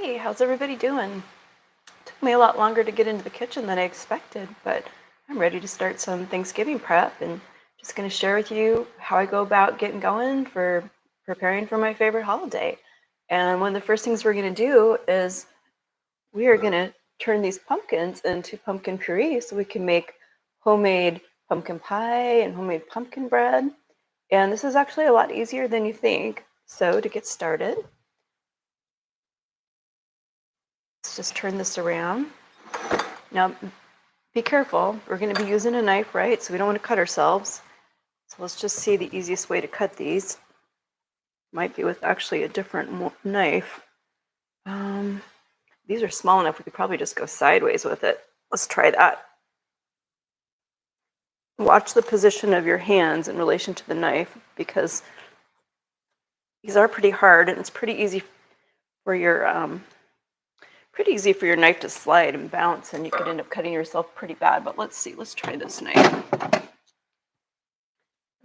Hey, how's everybody doing? Took me a lot longer to get into the kitchen than I expected, but I'm ready to start some Thanksgiving prep and just going to share with you how I go about getting going for preparing for my favorite holiday. And one of the first things we're going to do is we are going to turn these pumpkins into pumpkin puree so we can make homemade pumpkin pie and homemade pumpkin bread. And this is actually a lot easier than you think. So to get started, let's just turn this around. Now, be careful. We're going to be using a knife, right? So we don't want to cut ourselves. So let's just see the easiest way to cut these. Might be with actually a different knife. These are small enough we could probably just go sideways with it. Let's try that. Watch the position of your hands in relation to the knife because these are pretty hard and it's pretty easy for your knife to slide and bounce, and you could end up cutting yourself pretty bad. But let's see. Let's try this knife.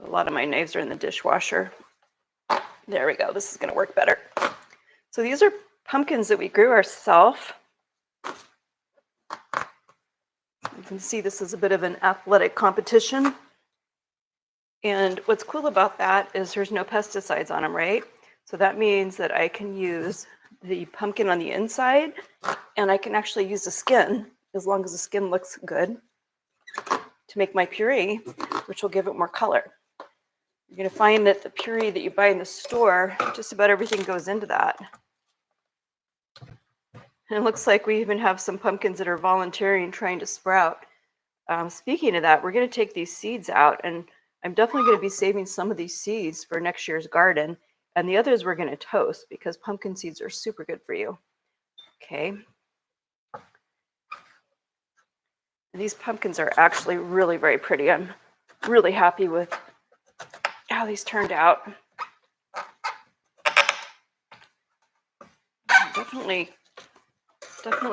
A lot of my knives are in the dishwasher. There we go. This is going to work better. So these are pumpkins that we grew ourselves. You can see this is a bit of an athletic competition. And what's cool about that is there's no pesticides on them, right? So that means that I can use the pumpkin on the inside, and I can actually use the skin, as long as the skin looks good, to make my puree, which will give it more color. You're going to find that the puree that you buy in the store, just about everything goes into that. And it looks like we even have some pumpkins that are volunteering trying to sprout. Speaking of that, we're going to take these seeds out, and I'm definitely going to be saving some of these seeds for next year's garden, and the others we're going to toast because pumpkin seeds are super good for you. Okay. And these pumpkins are actually really very pretty. I'm really happy with how these turned out. Definitely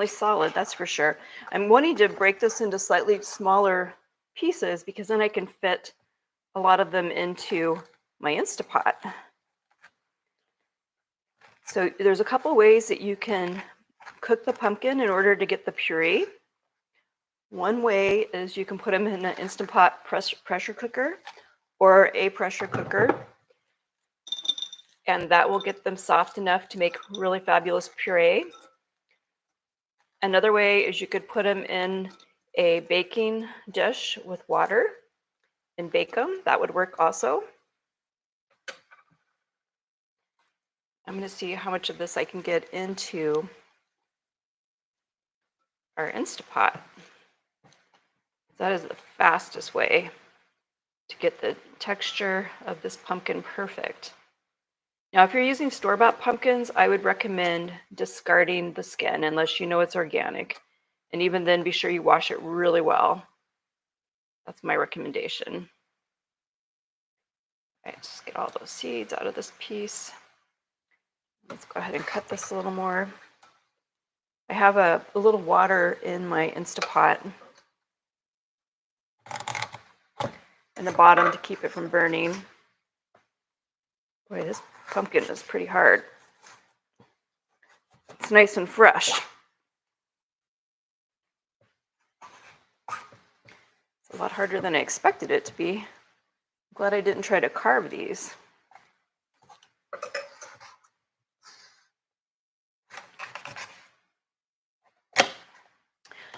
solid, that's for sure. I'm wanting to break this into slightly smaller pieces because then I can fit a lot of them into my Instapot. So there's a couple ways that you can cook the pumpkin in order to get the puree. One way is you can put them in an Instant Pot pressure cooker or a pressure cooker, and that will get them soft enough to make really fabulous puree. Another way is you could put them in a baking dish with water and bake them. That would work also. I'm going to see how much of this I can get into our Instapot. That is the fastest way to get the texture of this pumpkin perfect. Now, if you're using store-bought pumpkins, I would recommend discarding the skin unless you know it's organic. And even then, be sure you wash it really well. That's my recommendation. All right, just get all those seeds out of this piece. Let's go ahead and cut this a little more. I have a little water in my Instapot in the bottom to keep it from burning. Boy, this pumpkin is pretty hard. It's nice and fresh. It's a lot harder than I expected it to be. I'm glad I didn't try to carve these.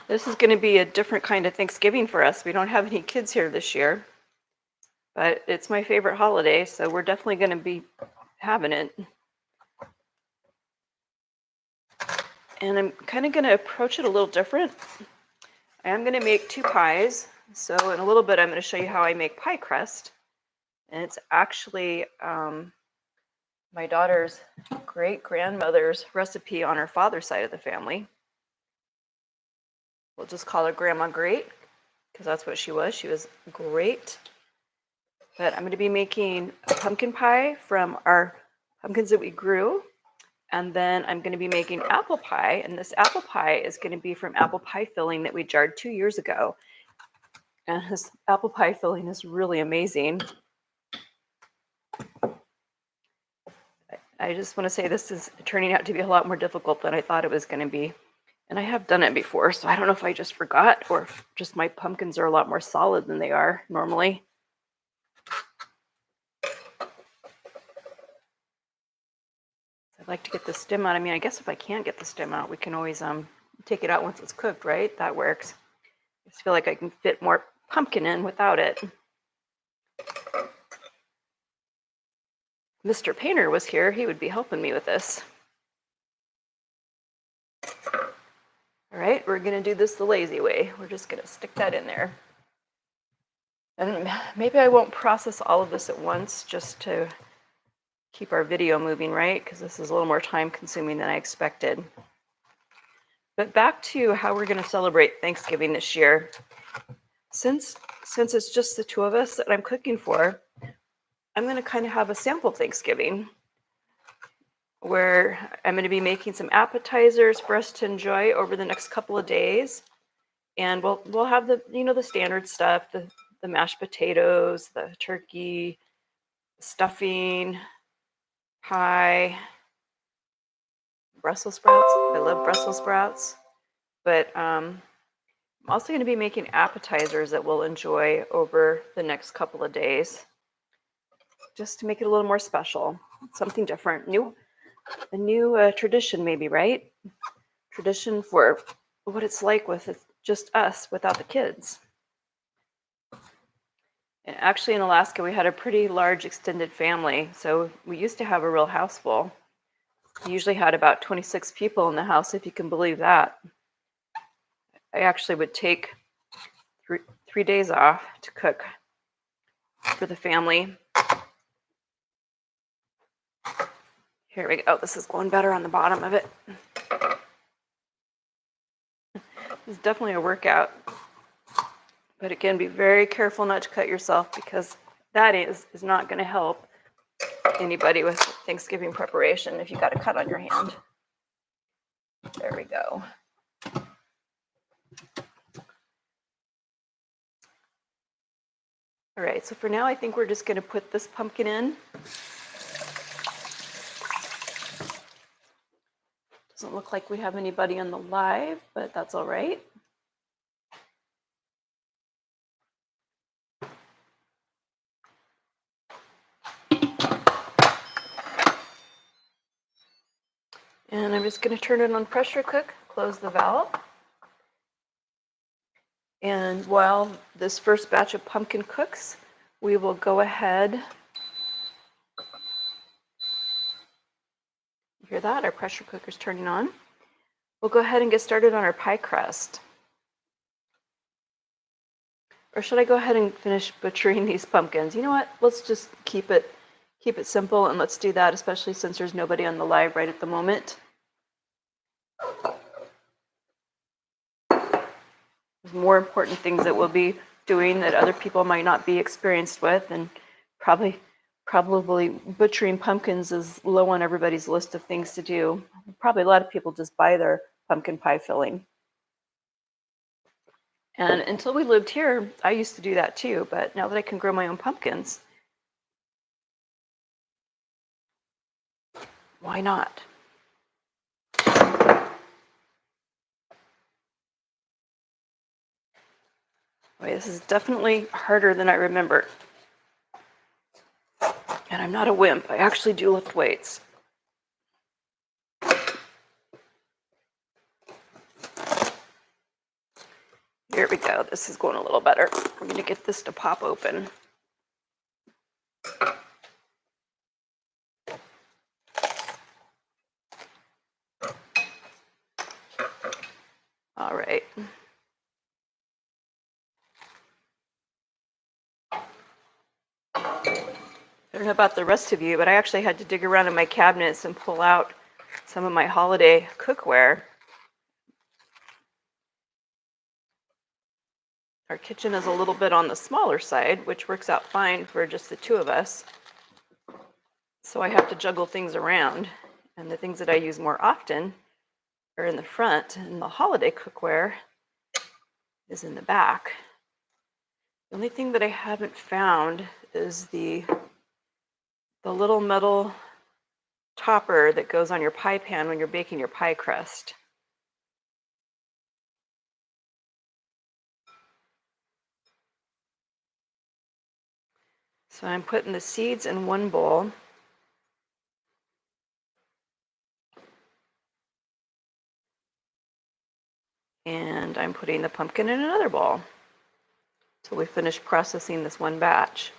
This is going to be a different kind of Thanksgiving for us. We don't have any kids here this year, but it's my favorite holiday, so we're definitely going to be having it. And I'm kind of going to approach it a little different. I am going to make two pies. So in a little bit, I'm going to show you how I make pie crust. And it's actually my daughter's great-grandmother's recipe on her father's side of the family. We'll just call her Grandma Great, because that's what she was. She was great. But I'm going to be making a pumpkin pie from our pumpkins that we grew. And then I'm going to be making apple pie. And this apple pie is going to be from apple pie filling that we jarred 2 years ago. And this apple pie filling is really amazing. I just want to say this is turning out to be a lot more difficult than I thought it was going to be. And I have done it before, so I don't know if I just forgot or if just my pumpkins are a lot more solid than they are normally. I'd like to get the stem out. I mean, I guess if I can't get the stem out, we can always take it out once it's cooked, right? That works. I just feel like I can fit more pumpkin in without it. Mr. Painter was here. He would be helping me with this. All right, we're going to do this the lazy way. We're just going to stick that in there. And maybe I won't process all of this at once just to keep our video moving, right? Because this is a little more time consuming than I expected. But back to how we're going to celebrate Thanksgiving this year. Since it's just the two of us that I'm cooking for, I'm going to kind of have a sample Thanksgiving where I'm going to be making some appetizers for us to enjoy over the next couple of days. And we'll have the the standard stuff, the mashed potatoes, the turkey, stuffing, pie, Brussels sprouts. I love Brussels sprouts. But I'm also going to be making appetizers that we'll enjoy over the next couple of days, just to make it a little more special, something different, a new tradition maybe, right? Tradition for what it's like with just us without the kids. And actually in Alaska, we had a pretty large extended family. So we used to have a real house full. We usually had about 26 people in the house, if you can believe that. I actually would take three days off to cook for the family. Here we go. This is going better on the bottom of it. It's definitely a workout. But again, be very careful not to cut yourself, because that is not going to help anybody with Thanksgiving preparation if you got a cut on your hand. There we go. All right, so for now, I think we're just going to put this pumpkin in. Doesn't look like we have anybody on the live, but that's all right. And I'm just going to turn it on pressure cook, close the valve. And while this first batch of pumpkin cooks, we will go ahead. You hear that? Our pressure cooker's turning on. We'll go ahead and get started on our pie crust. Or should I go ahead and finish butchering these pumpkins? You know what? Let's just keep it simple, and let's do that, especially since there's nobody on the live right at the moment. There's more important things that we'll be doing that other people might not be experienced with, and probably butchering pumpkins is low on everybody's list of things to do. Probably a lot of people just buy their pumpkin pie filling. And until we lived here, I used to do that too, but now that I can grow my own pumpkins, why not? Wait, this is definitely harder than I remember. And I'm not a wimp. I actually do lift weights. Here we go. This is going a little better. I'm going to get this to pop open. All right. I don't know about the rest of you, but I actually had to dig around in my cabinets and pull out some of my holiday cookware. Our kitchen is a little bit on the smaller side, which works out fine for just the two of us. So I have to juggle things around, and the things that I use more often are in the front, and the holiday cookware is in the back. The only thing that I haven't found is the little metal topper that goes on your pie pan when you're baking your pie crust. So I'm putting the seeds in one bowl. And I'm putting the pumpkin in another bowl till we finish processing this one batch.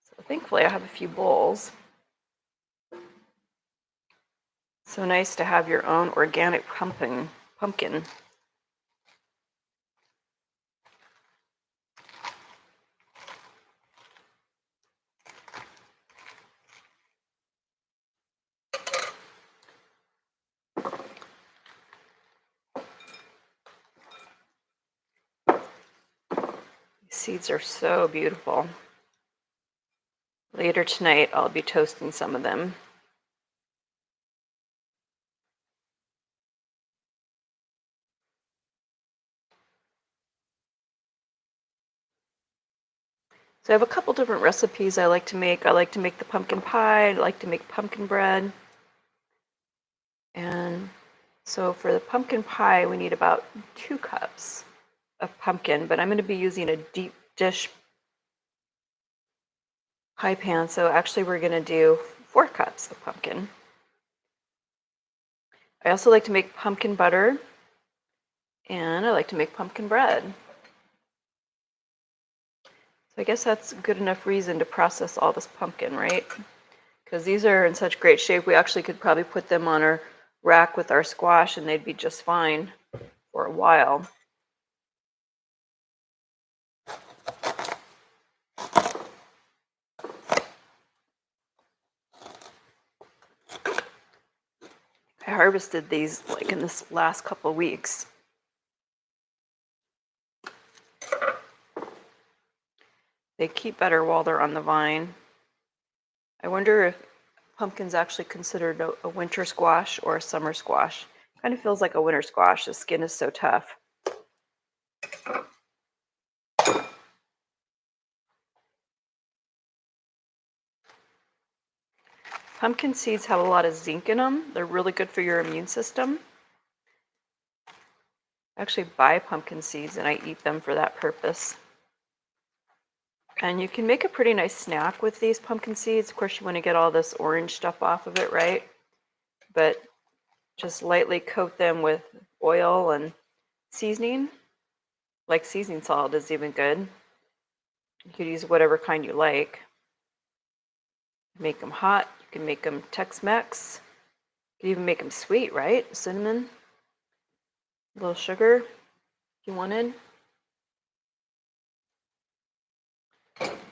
So thankfully I have a few bowls. So nice to have your own organic pumpkin. These seeds are so beautiful. Later tonight I'll be toasting some of them. So I have a couple different recipes I like to make. I like to make the pumpkin pie, I like to make pumpkin bread. And so for the pumpkin pie, we need about 2 cups of pumpkin, but I'm going to be using a deep dish pie pan, so actually we're going to do 4 cups of pumpkin. I also like to make pumpkin butter, and I like to make pumpkin bread. So I guess that's good enough reason to process all this pumpkin, right? Because these are in such great shape, we actually could probably put them on our rack with our squash and they'd be just fine for a while. I harvested these like in this last couple of weeks. They keep better while they're on the vine. I wonder if pumpkin's actually considered a winter squash or a summer squash. Kind of feels like a winter squash. The skin is so tough. Pumpkin seeds have a lot of zinc in them. They're really good for your immune system. I actually buy pumpkin seeds and I eat them for that purpose. And you can make a pretty nice snack with these pumpkin seeds. Of course, you want to get all this orange stuff off of it, right? But just lightly coat them with oil and seasoning. Like seasoning salt is even good. You could use whatever kind you like. Make them hot. You can make them Tex-Mex. You can even make them sweet, right? Cinnamon, a little sugar if you wanted.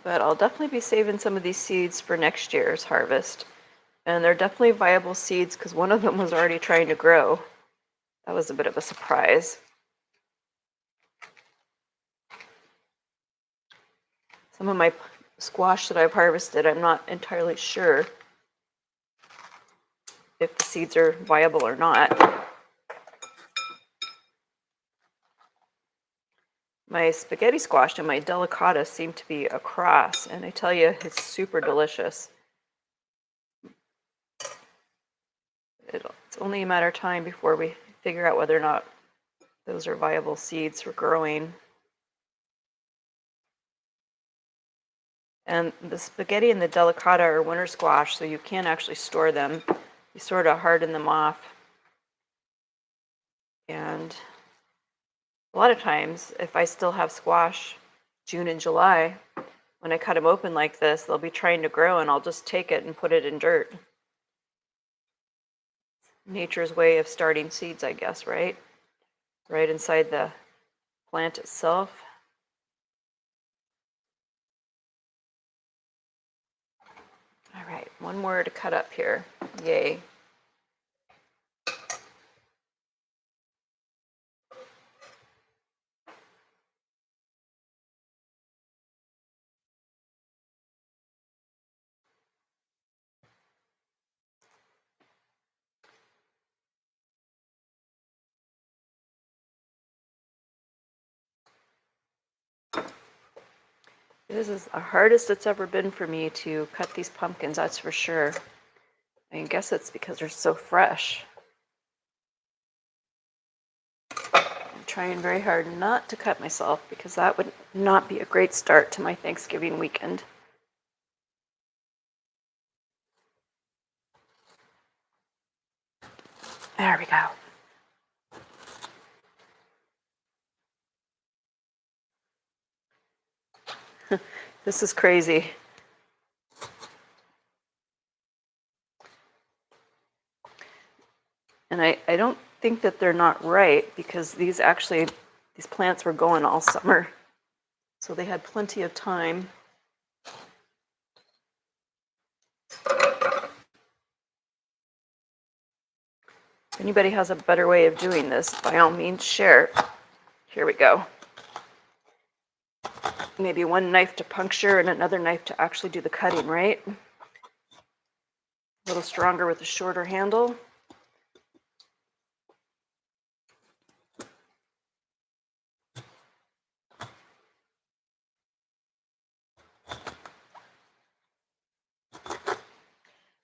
But I'll definitely be saving some of these seeds for next year's harvest. And they're definitely viable seeds because one of them was already trying to grow. That was a bit of a surprise. Some of my squash that I've harvested, I'm not entirely sure if the seeds are viable or not. My spaghetti squash and my delicata seem to be a cross, and I tell you, it's super delicious. It's only a matter of time before we figure out whether or not those are viable seeds for growing. And the spaghetti and the delicata are winter squash, so you can actually store them. You sort of harden them off. And a lot of times, if I still have squash June and July, when I cut them open like this, they'll be trying to grow and I'll just take it and put it in dirt. Nature's way of starting seeds, I guess, right? Right inside the plant itself. All right, one more to cut up here. Yay. This is the hardest it's ever been for me to cut these pumpkins, that's for sure. I guess it's because they're so fresh. I'm trying very hard not to cut myself because that would not be a great start to my Thanksgiving weekend. There we go. This is crazy. And I don't think that they're not right because these plants were going all summer. So they had plenty of time. If anybody has a better way of doing this, by all means, share. Here we go. Maybe one knife to puncture and another knife to actually do the cutting, right? A little stronger with a shorter handle.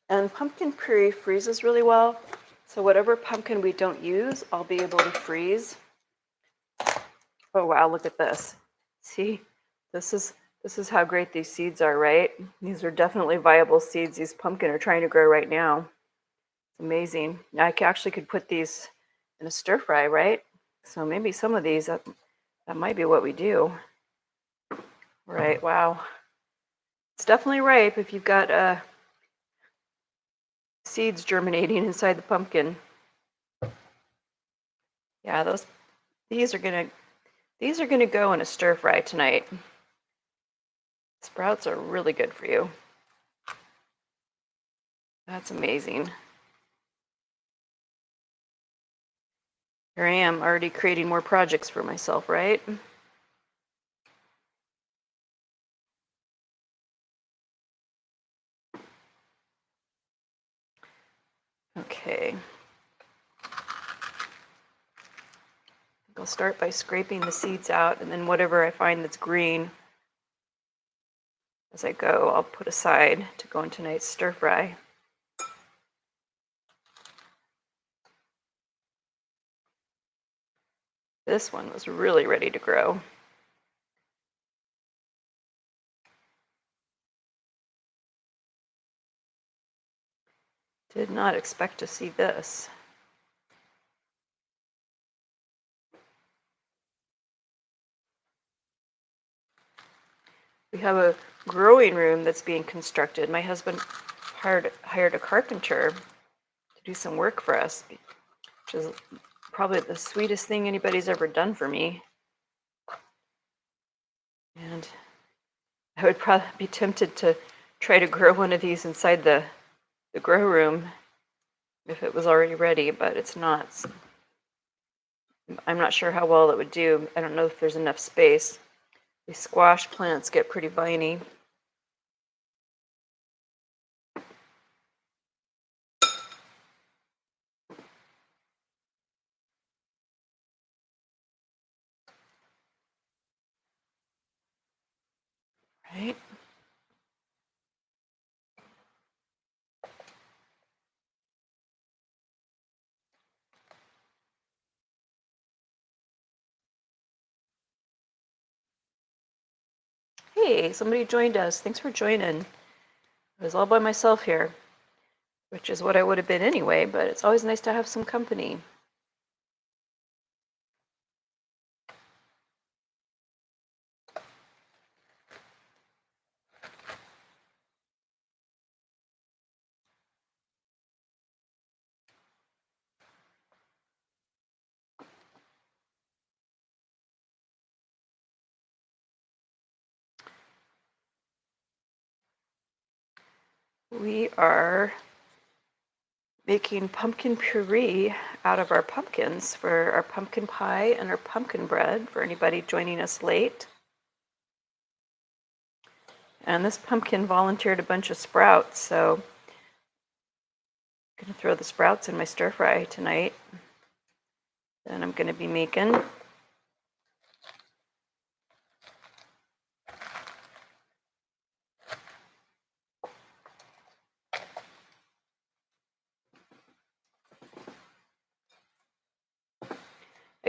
And pumpkin puree freezes really well. So whatever pumpkin we don't use, I'll be able to freeze. Oh wow, look at this. See, this is how great these seeds are, right? These are definitely viable seeds these pumpkin are trying to grow right now. It's amazing. I actually could put these in a stir fry, right? So maybe some of these, that might be what we do. Right, wow. It's definitely ripe if you've got seeds germinating inside the pumpkin. Yeah, these are gonna go in a stir fry tonight. Sprouts are really good for you. That's amazing. Here I am already creating more projects for myself, right? Okay. I'll start by scraping the seeds out, and then whatever I find that's green as I go, I'll put aside to go into tonight's stir fry. This one was really ready to grow. Did not expect to see this. We have a growing room that's being constructed. My husband hired a carpenter to do some work for us, which is probably the sweetest thing anybody's ever done for me. And I would probably be tempted to try to grow one of these inside the grow room if it was already ready, but it's not. I'm not sure how well it would do. I don't know if there's enough space. These squash plants get pretty viney. Right? Hey, somebody joined us. Thanks for joining. I was all by myself here, which is what I would have been anyway, but it's always nice to have some company. We are making pumpkin puree out of our pumpkins for our pumpkin pie and our pumpkin bread for anybody joining us late. And this pumpkin volunteered a bunch of sprouts, so I'm going to throw the sprouts in my stir fry tonight. Then I'm going to be making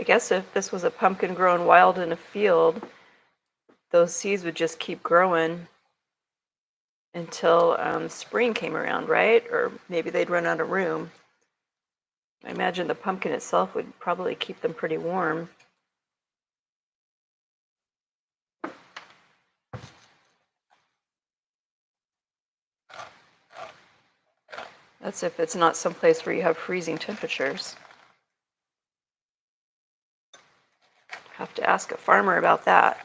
I guess if this was a pumpkin growing wild in a field, those seeds would just keep growing until spring came around, right? Or maybe they'd run out of room. I imagine the pumpkin itself would probably keep them pretty warm. That's if it's not someplace where you have freezing temperatures. Have to ask a farmer about that.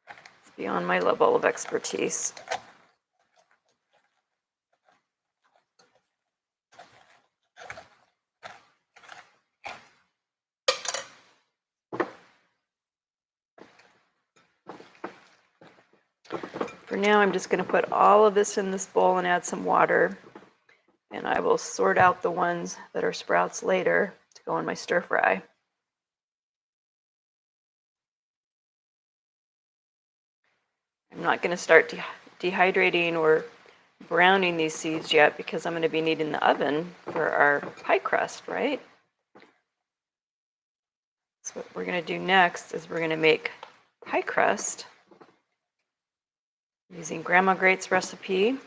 It's beyond my level of expertise. For now, I'm just going to put all of this in this bowl and add some water. And I will sort out the ones that are sprouts later to go in my stir fry. I'm not going to start dehydrating or browning these seeds yet because I'm going to be needing the oven for our pie crust, right? So what we're going to do next is we're going to make pie crust using Grandma Great's recipe.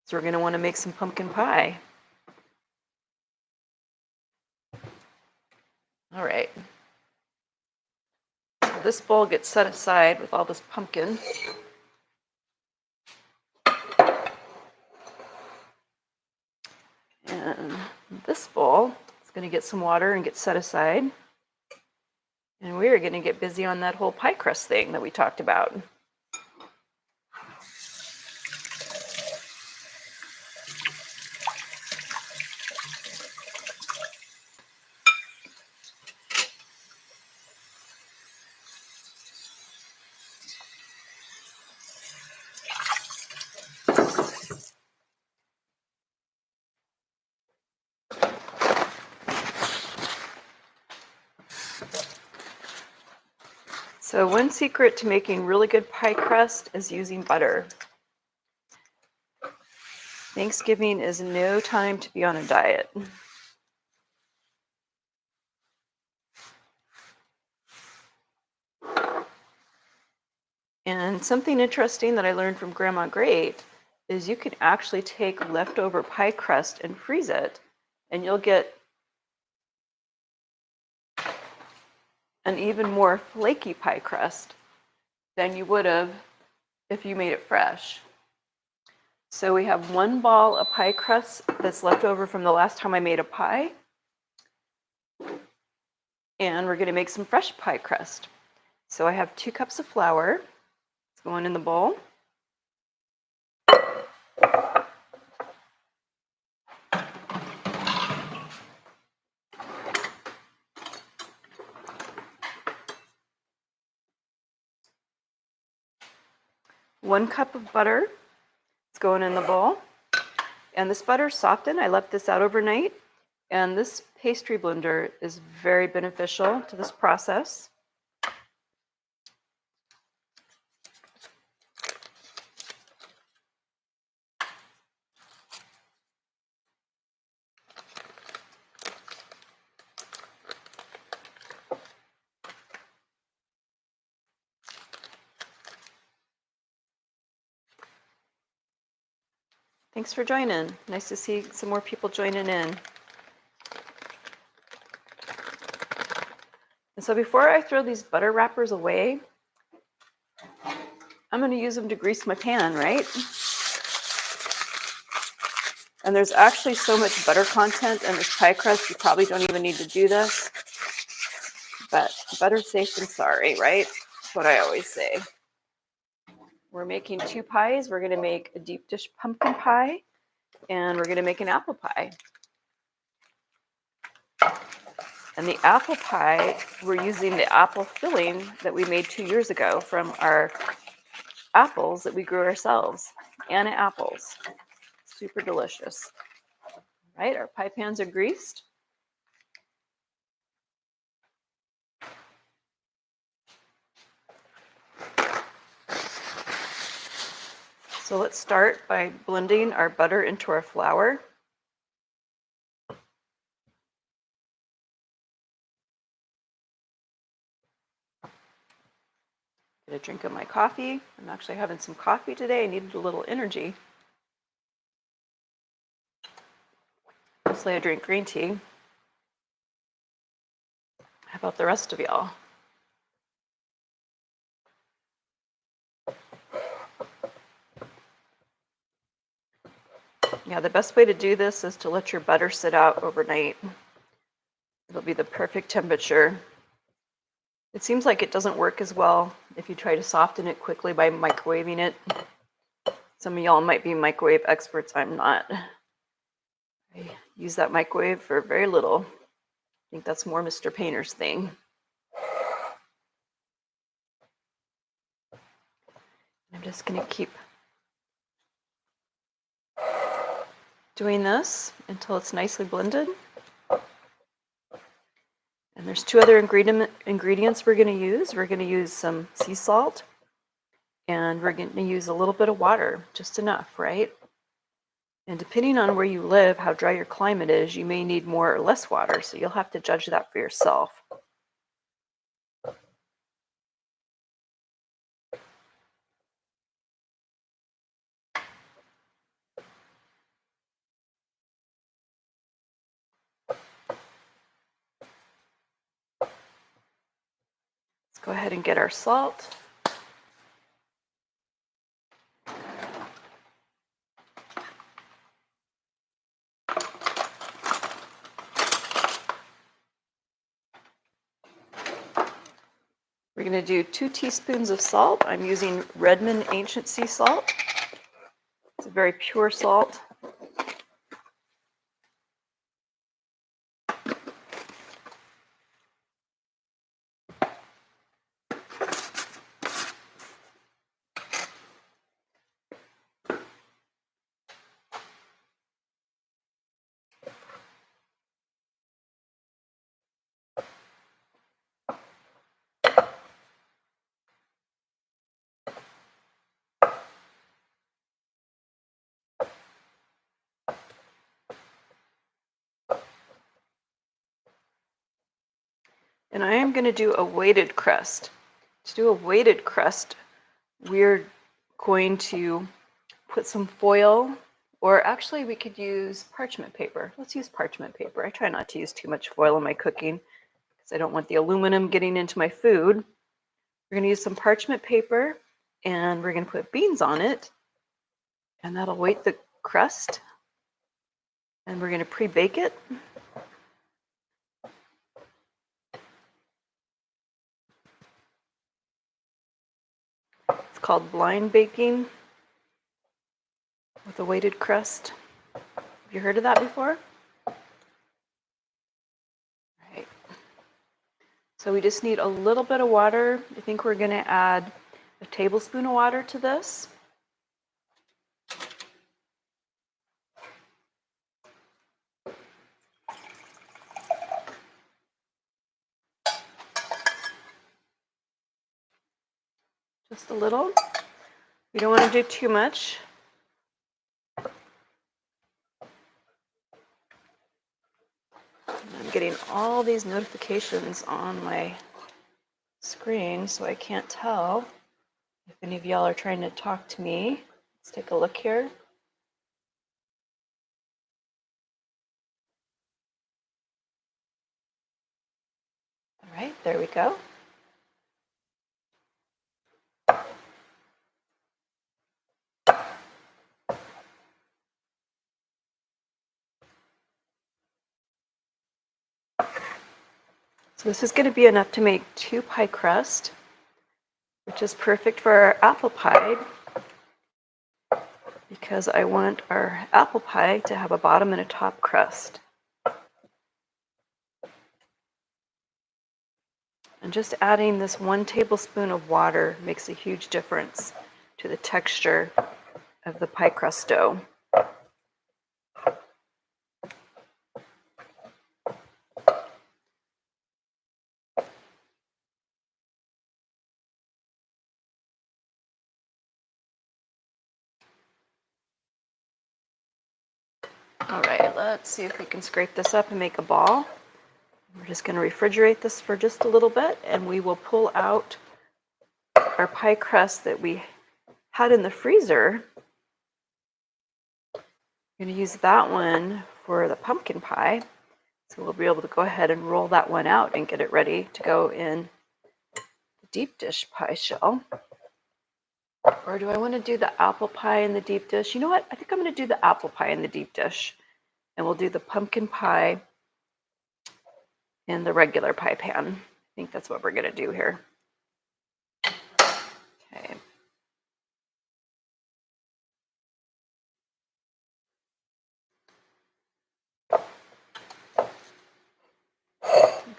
So we're going to want to make some pumpkin pie. All right. So this bowl gets set aside with all this pumpkin. And this bowl is going to get some water and get set aside. And we are going to get busy on that whole pie crust thing that we talked about. So one secret to making really good pie crust is using butter. Thanksgiving is no time to be on a diet. And something interesting that I learned from Grandma Great is you can actually take leftover pie crust and freeze it, and you'll get an even more flaky pie crust than you would have if you made it fresh. So we have one ball of pie crust that's left over from the last time I made a pie. And we're going to make some fresh pie crust. So I have 2 cups of flour. It's going in the bowl. One cup of butter. It's going in the bowl. And this butter softened. I left this out overnight. And this pastry blender is very beneficial to this process. Thanks for joining. Nice to see some more people joining in. And so before I throw these butter wrappers away, I'm going to use them to grease my pan, right? And there's actually so much butter content in this pie crust, you probably don't even need to do this. But better safe than sorry, right? That's what I always say. We're making 2 pies. We're going to make a deep dish pumpkin pie, and we're going to make an apple pie. And the apple pie, we're using the apple filling that we made 2 years ago from our apples that we grew ourselves. Anna apples. Super delicious. Right, our pie pans are greased. So let's start by blending our butter into our flour. Get a drink of my coffee. I'm actually having some coffee today. I needed a little energy. Mostly I drink green tea. How about the rest of y'all? Yeah, the best way to do this is to let your butter sit out overnight. It'll be the perfect temperature. It seems like it doesn't work as well if you try to soften it quickly by microwaving it. Some of y'all might be microwave experts. I'm not. I use that microwave for very little. I think that's more Mr. Painter's thing. I'm just going to keep doing this until it's nicely blended. And there's two other ingredients we're going to use. We're going to use some sea salt, and we're going to use a little bit of water, just enough, right? And depending on where you live, how dry your climate is, you may need more or less water, so you'll have to judge that for yourself. Let's go ahead and get our salt. We're going to do 2 teaspoons of salt. I'm using Redmond Ancient Sea Salt. It's a very pure salt. And I am going to do a weighted crust. To do a weighted crust, we're going to put some foil, or actually we could use parchment paper. Let's use parchment paper. I try not to use too much foil in my cooking because I don't want the aluminum getting into my food. We're going to use some parchment paper, and we're going to put beans on it, and that'll weight the crust. And we're going to pre-bake it. It's called blind baking with a weighted crust. Have you heard of that before? All right. So we just need a little bit of water. I think we're going to add a tablespoon of water to this. Just a little. We don't want to do too much. I'm getting all these notifications on my screen, so I can't tell if any of y'all are trying to talk to me. Let's take a look here. All right, there we go. So this is going to be enough to make 2 pie crust, which is perfect for our apple pie, because I want our apple pie to have a bottom and a top crust. And just adding this 1 tablespoon of water makes a huge difference to the texture of the pie crust dough. All right, let's see if we can scrape this up and make a ball. We're just going to refrigerate this for just a little bit, and we will pull out our pie crust that we had in the freezer. I'm going to use that one for the pumpkin pie. So we'll be able to go ahead and roll that one out and get it ready to go in the deep dish pie shell. Or do I want to do the apple pie in the deep dish? You know what? I think I'm going to do the apple pie in the deep dish. And we'll do the pumpkin pie in the regular pie pan. I think that's what we're going to do here. Okay.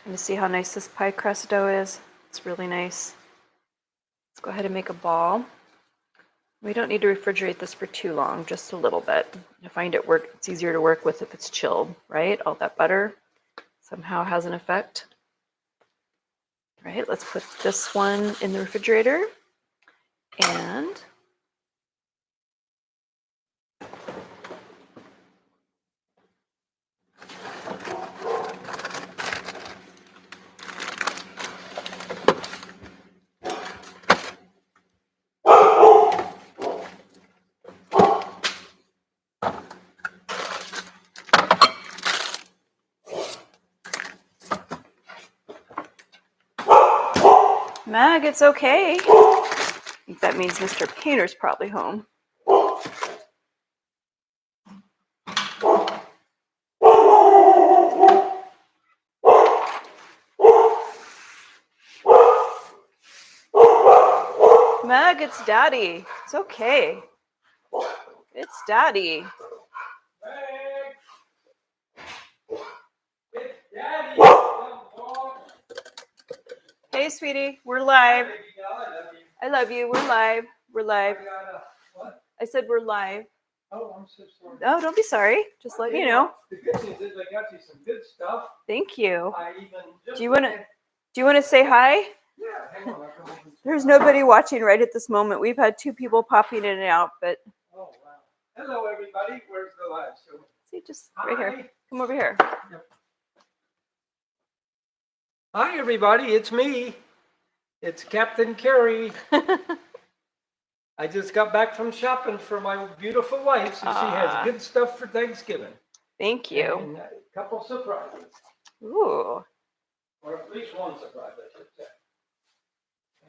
Kind of see how nice this pie crust dough is. It's really nice. Let's go ahead and make a ball. We don't need to refrigerate this for too long, just a little bit. I find it's easier to work with if it's chilled, right? All that butter somehow has an effect. All right, let's put this one in the refrigerator. And Mag, it's okay. I think that means Mr. Painter's probably home. Mag, it's Daddy. It's okay. It's Daddy. It's Daddy. Hey, sweetie, we're live. I love you. We're live. We're live. What? I said we're live. Oh, I'm so sorry. Oh, don't be sorry. Just letting you know. The good news is I got you some good stuff. Thank you. I even just Do you want to say hi? Yeah, hang on. There's nobody watching right at this moment. We've had 2 people popping in and out, but Oh, wow. Hello, everybody. Where's the live show? see, just right here. Hi. Come over here. Yep. Hi, everybody. It's me. It's Captain Carey. I just got back from shopping for my beautiful wife, so she has good stuff for Thanksgiving. Thank you. And a couple surprises. Ooh. Or at least one surprise, I should say.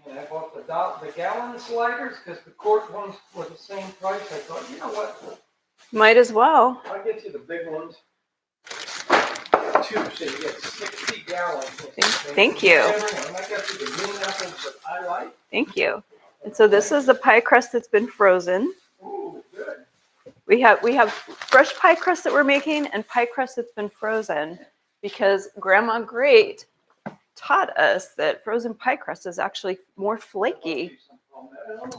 And I bought the gallon sliders because the quart ones were the same price. I thought, you know what? Might as well. I'll get you the big ones. 2, so you get 60 gallons. Thank you. And I got you the green apples that I like. Thank you. And so this is the pie crust that's been frozen. Ooh, good. We have fresh pie crust that we're making and pie crust that's been frozen because Grandma Great taught us that frozen pie crust is actually more flaky. Oops.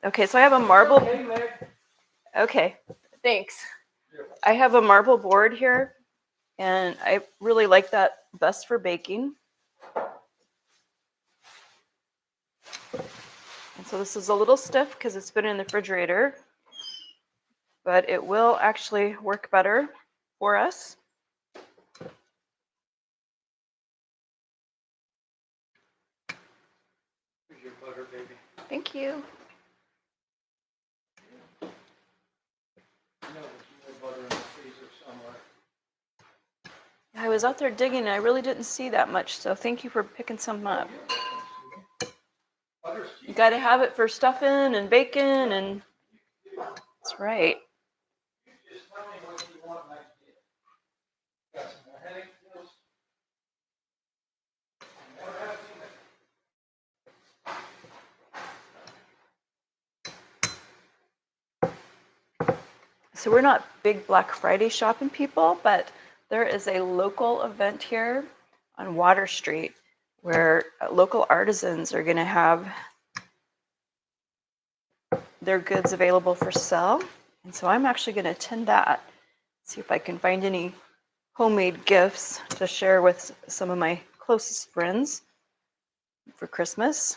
Okay, so I have a marble. Okay, thanks. I have a marble board here, and I really like that best for baking. And so this is a little stiff because it's been in the refrigerator, but it will actually work better for us. Here's your butter, baby. Thank you. I know there's more butter in the freezer somewhere. I was out there digging and I really didn't see that much, so thank you for picking some up. Butter's cheap. You got to have it for stuffing and bacon, and that's right. Just tell me what you want and I get. Got some more headache pills? Never have seen it. So we're not big Black Friday shopping people, but there is a local event here on Water Street where local artisans are going to have their goods available for sale. And so I'm actually going to attend that, see if I can find any homemade gifts to share with some of my closest friends for Christmas.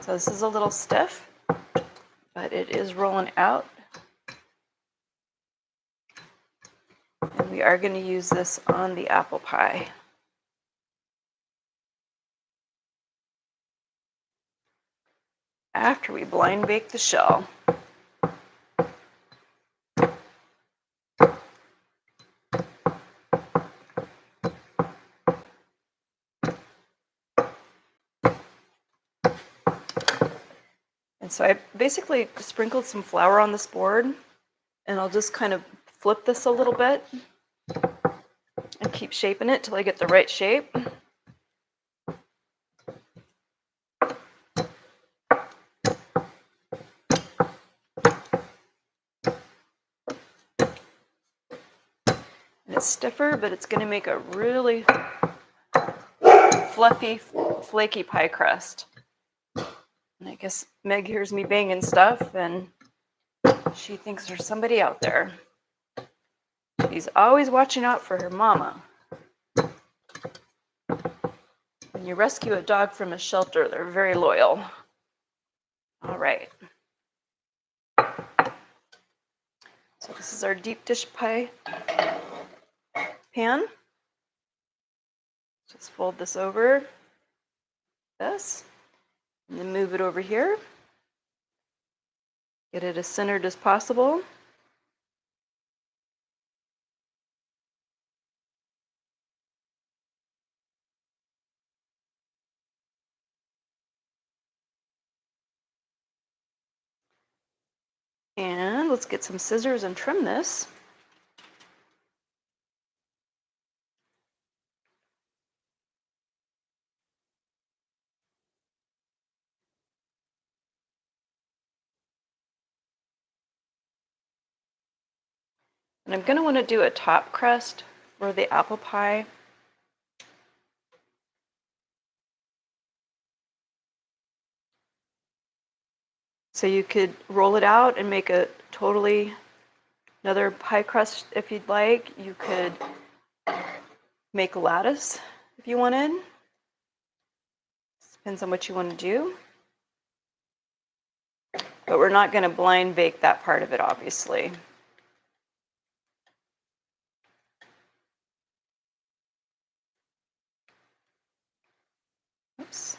So this is a little stiff, but it is rolling out. And we are going to use this on the apple pie. After we blind bake the shell. And so I basically sprinkled some flour on this board, and I'll just kind of flip this a little bit and keep shaping it till I get the right shape. And it's stiffer, but it's going to make a really fluffy, flaky pie crust. And I guess Meg hears me banging stuff, and she thinks there's somebody out there. She's always watching out for her mama. When you rescue a dog from a shelter, they're very loyal. All right. So this is our deep dish pie pan. Just fold this over, this, and then move it over here. Get it as centered as possible. And let's get some scissors and trim this. And I'm going to want to do a top crust for the apple pie. So you could roll it out and make a totally another pie crust if you'd like. You could make a lattice if you wanted. Depends on what you want to do. But we're not going to blind bake that part of it, obviously. Oops.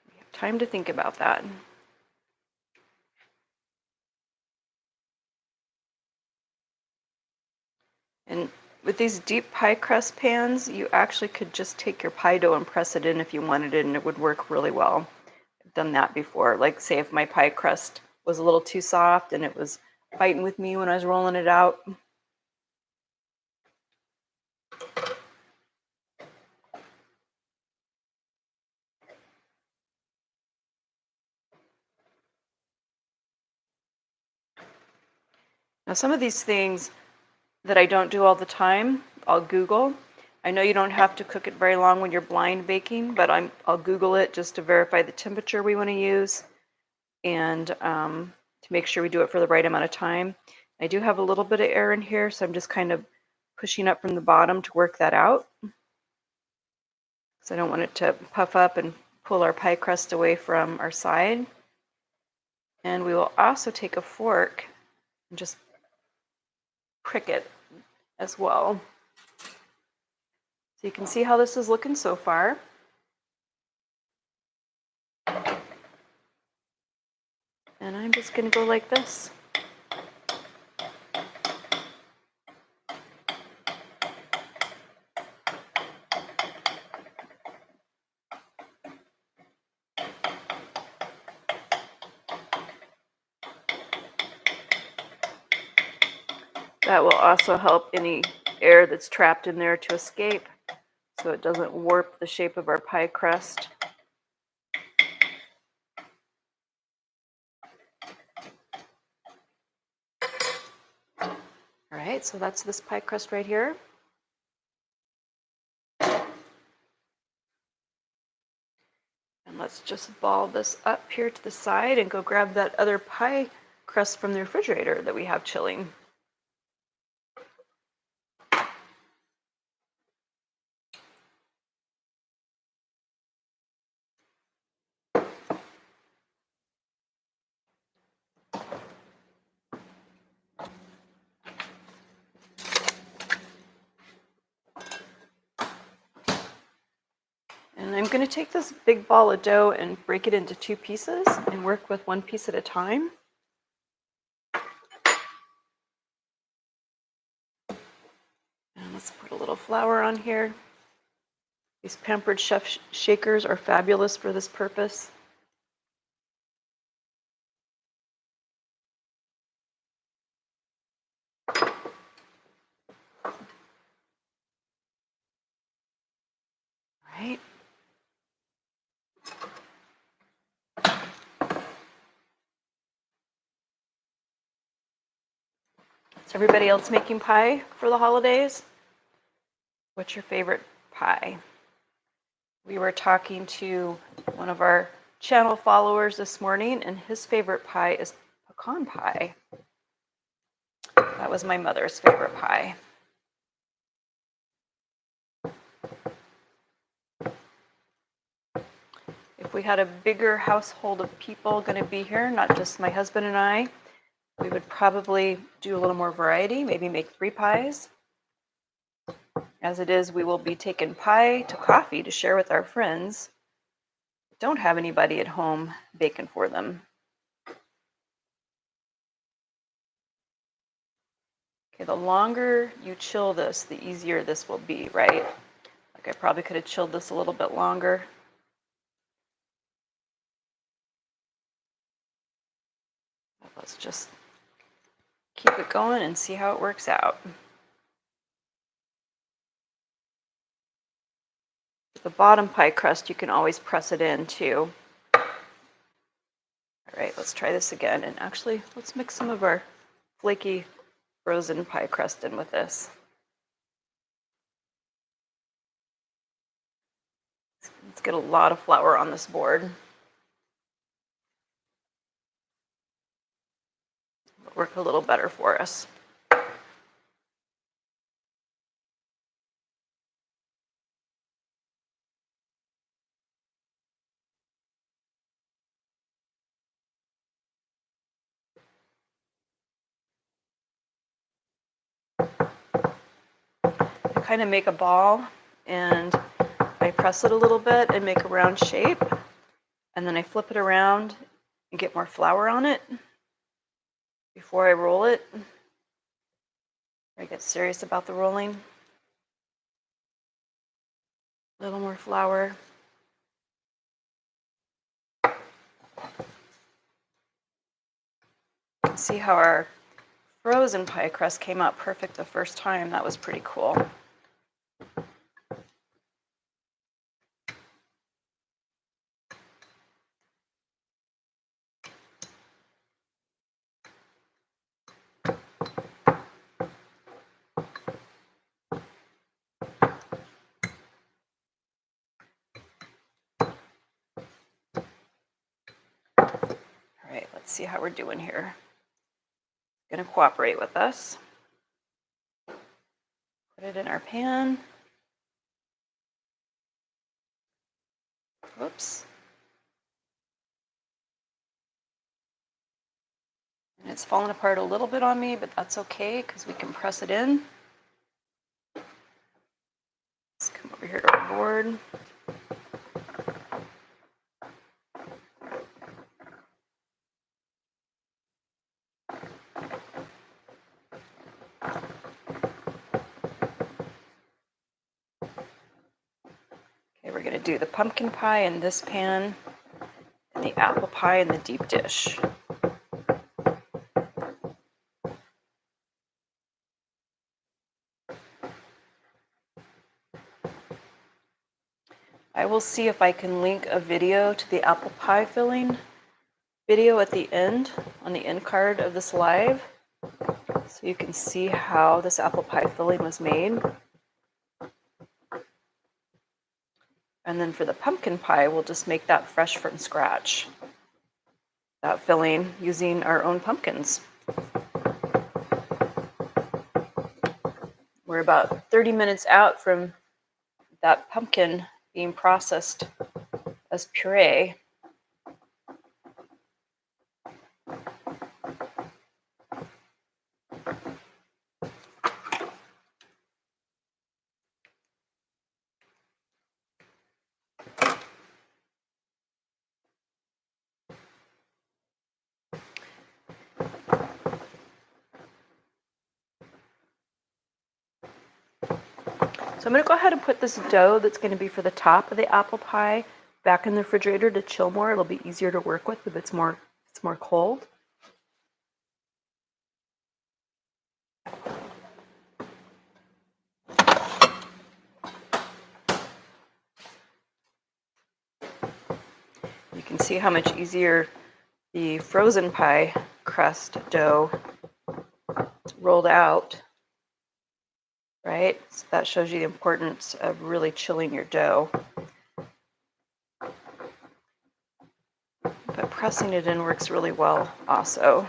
We have time to think about that. And with these deep pie crust pans, you actually could just take your pie dough and press it in if you wanted it, and it would work really well. I've done that before. Like, say if my pie crust was a little too soft and it was fighting with me when I was rolling it out. Now, some of these things that I don't do all the time, I'll Google. I know you don't have to cook it very long when you're blind baking, but I'll Google it just to verify the temperature we want to use and to make sure we do it for the right amount of time. I do have a little bit of air in here, so I'm just kind of pushing up from the bottom to work that out. Because I don't want it to puff up and pull our pie crust away from our side. And we will also take a fork and just prick it as well. So you can see how this is looking so far. And I'm just going to go like this. That will also help any air that's trapped in there to escape, so it doesn't warp the shape of our pie crust. All right, so that's this pie crust right here. And let's just ball this up here to the side and go grab that other pie crust from the refrigerator that we have chilling. And I'm going to take this big ball of dough and break it into 2 pieces and work with 1 piece at a time. And let's put a little flour on here. These Pampered Chef shakers are fabulous for this purpose. Right. Is everybody else making pie for the holidays? What's your favorite pie? We were talking to one of our channel followers this morning, and his favorite pie is pecan pie. That was my mother's favorite pie. If we had a bigger household of people going to be here, not just my husband and I, we would probably do a little more variety, maybe make 3 pies. As it is, we will be taking pie to coffee to share with our friends. Don't have anybody at home baking for them. Okay, the longer you chill this, the easier this will be, right? Like I probably could have chilled this a little bit longer. Let's just keep it going and see how it works out. The bottom pie crust, you can always press it in too. All right, let's try this again. And actually, let's mix some of our flaky frozen pie crust in with this. Let's get a lot of flour on this board. It'll work a little better for us. I kind of make a ball and I press it a little bit and make a round shape, and then I flip it around and get more flour on it before I roll it. I get serious about the rolling. A little more flour. See how our frozen pie crust came out perfect the first time. That was pretty cool. All right, let's see how we're doing here. Gonna cooperate with us. Put it in our pan. Whoops. And it's falling apart a little bit on me, but that's okay because we can press it in. Let's come over here to our board. Okay, we're gonna do the pumpkin pie in this pan and the apple pie in the deep dish. I will see if I can link a video to the apple pie filling video at the end, on the end card of this live, so you can see how this apple pie filling was made. And then for the pumpkin pie, we'll just make that fresh from scratch. That filling using our own pumpkins. We're about 30 minutes out from that pumpkin being processed as puree. So I'm going to go ahead and put this dough that's going to be for the top of the apple pie back in the refrigerator to chill more. It'll be easier to work with if it's more cold. You can see how much easier the frozen pie crust dough rolled out, right? So that shows you the importance of really chilling your dough. But pressing it in works really well also.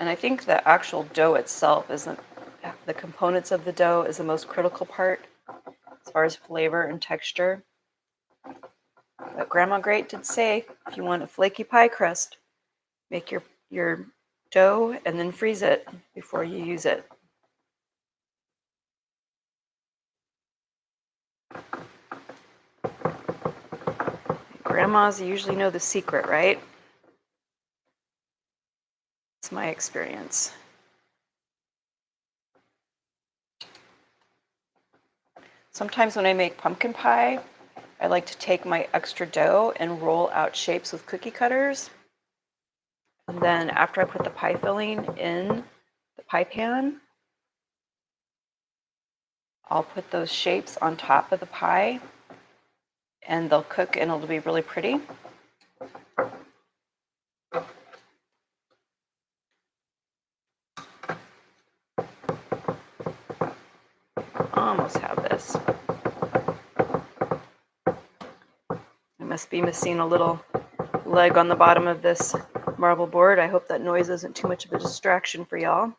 And I think the actual dough itself isn't, the components of the dough is the most critical part as far as flavor and texture. But Grandma Great did say, if you want a flaky pie crust, make your dough and then freeze it before you use it. Grandmas usually know the secret, right? It's my experience. Sometimes when I make pumpkin pie, I like to take my extra dough and roll out shapes with cookie cutters. And then after I put the pie filling in the pie pan, I'll put those shapes on top of the pie and they'll cook and it'll be really pretty. Almost have this. I must be missing a little leg on the bottom of this marble board. I hope that noise isn't too much of a distraction for y'all.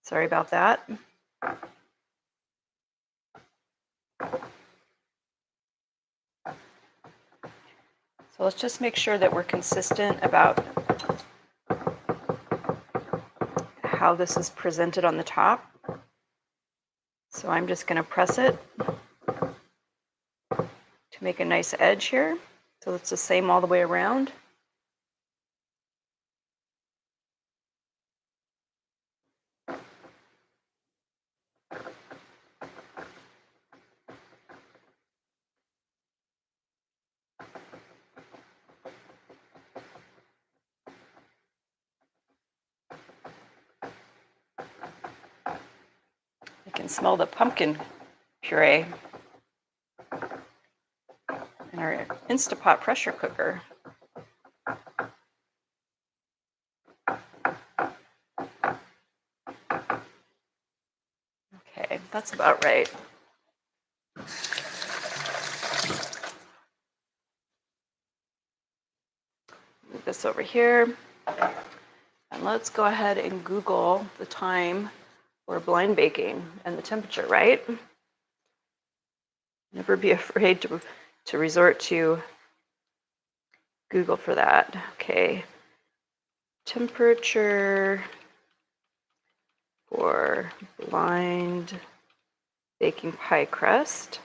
Sorry about that. So let's just make sure that we're consistent about how this is presented on the top. So I'm just going to press it to make a nice edge here. So it's the same all the way around. You can smell the pumpkin puree in our Instapot pressure cooker. Okay, that's about right. Move this over here. And let's go ahead and Google the time for blind baking and the temperature, right? Never be afraid to resort to Google for that. Okay. Temperature for blind baking pie crust.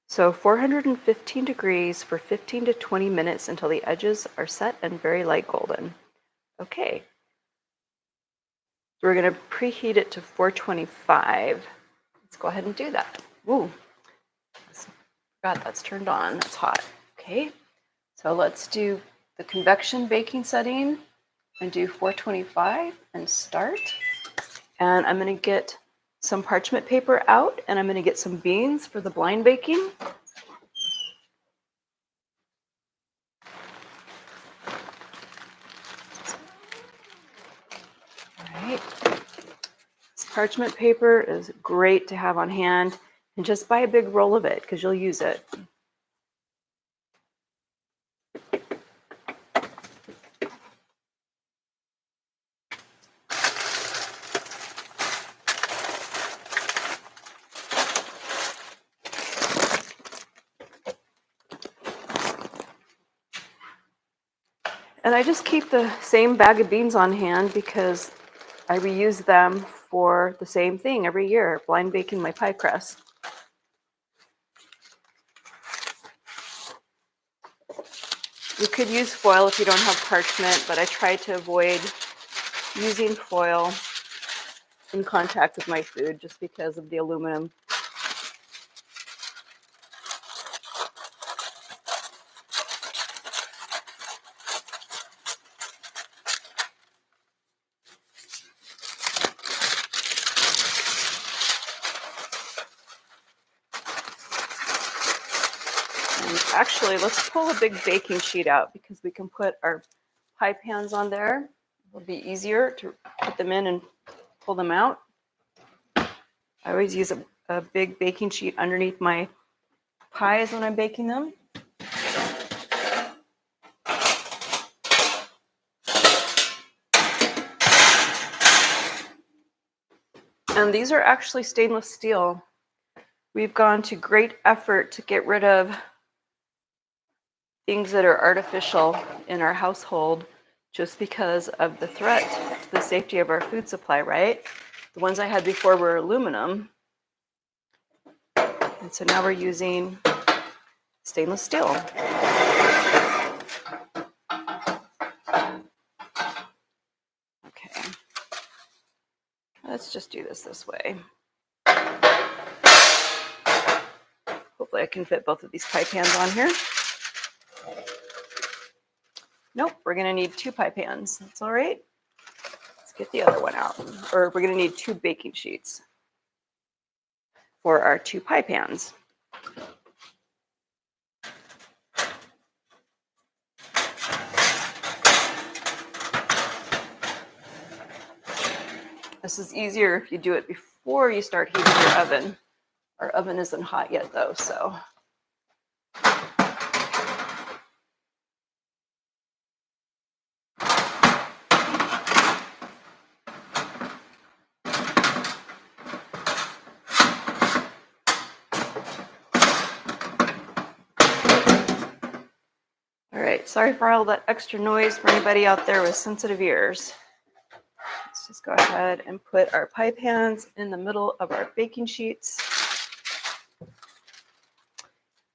So 415 degrees for 15 to 20 minutes until the edges are set and very light golden. Okay. So we're going to preheat it to 425. Let's go ahead and do that. Ooh. Forgot that's turned on. That's hot. Okay. So let's do the convection baking setting and do 425 and start. And I'm going to get some parchment paper out and I'm going to get some beans for the blind baking. All right. This parchment paper is great to have on hand, and just buy a big roll of it because you'll use it. And I just keep the same bag of beans on hand because I reuse them for the same thing every year, blind baking my pie crust. You could use foil if you don't have parchment, but I try to avoid using foil in contact with my food just because of the aluminum. And actually, let's pull a big baking sheet out because we can put our pie pans on there. It'll be easier to put them in and pull them out. I always use a big baking sheet underneath my pies when I'm baking them. And these are actually stainless steel. We've gone to great effort to get rid of things that are artificial in our household just because of the threat to the safety of our food supply, right? The ones I had before were aluminum. And so now we're using stainless steel. Okay. Let's just do this way. Hopefully I can fit both of these pie pans on here. Nope, we're gonna need 2 pie pans. That's all right. Let's get the other one out. Or we're gonna need 2 baking sheets for our 2 pie pans. This is easier if you do it before you start heating your oven. Our oven isn't hot yet though, so. All right, sorry for all that extra noise for anybody out there with sensitive ears. Let's just go ahead and put our pie pans in the middle of our baking sheets.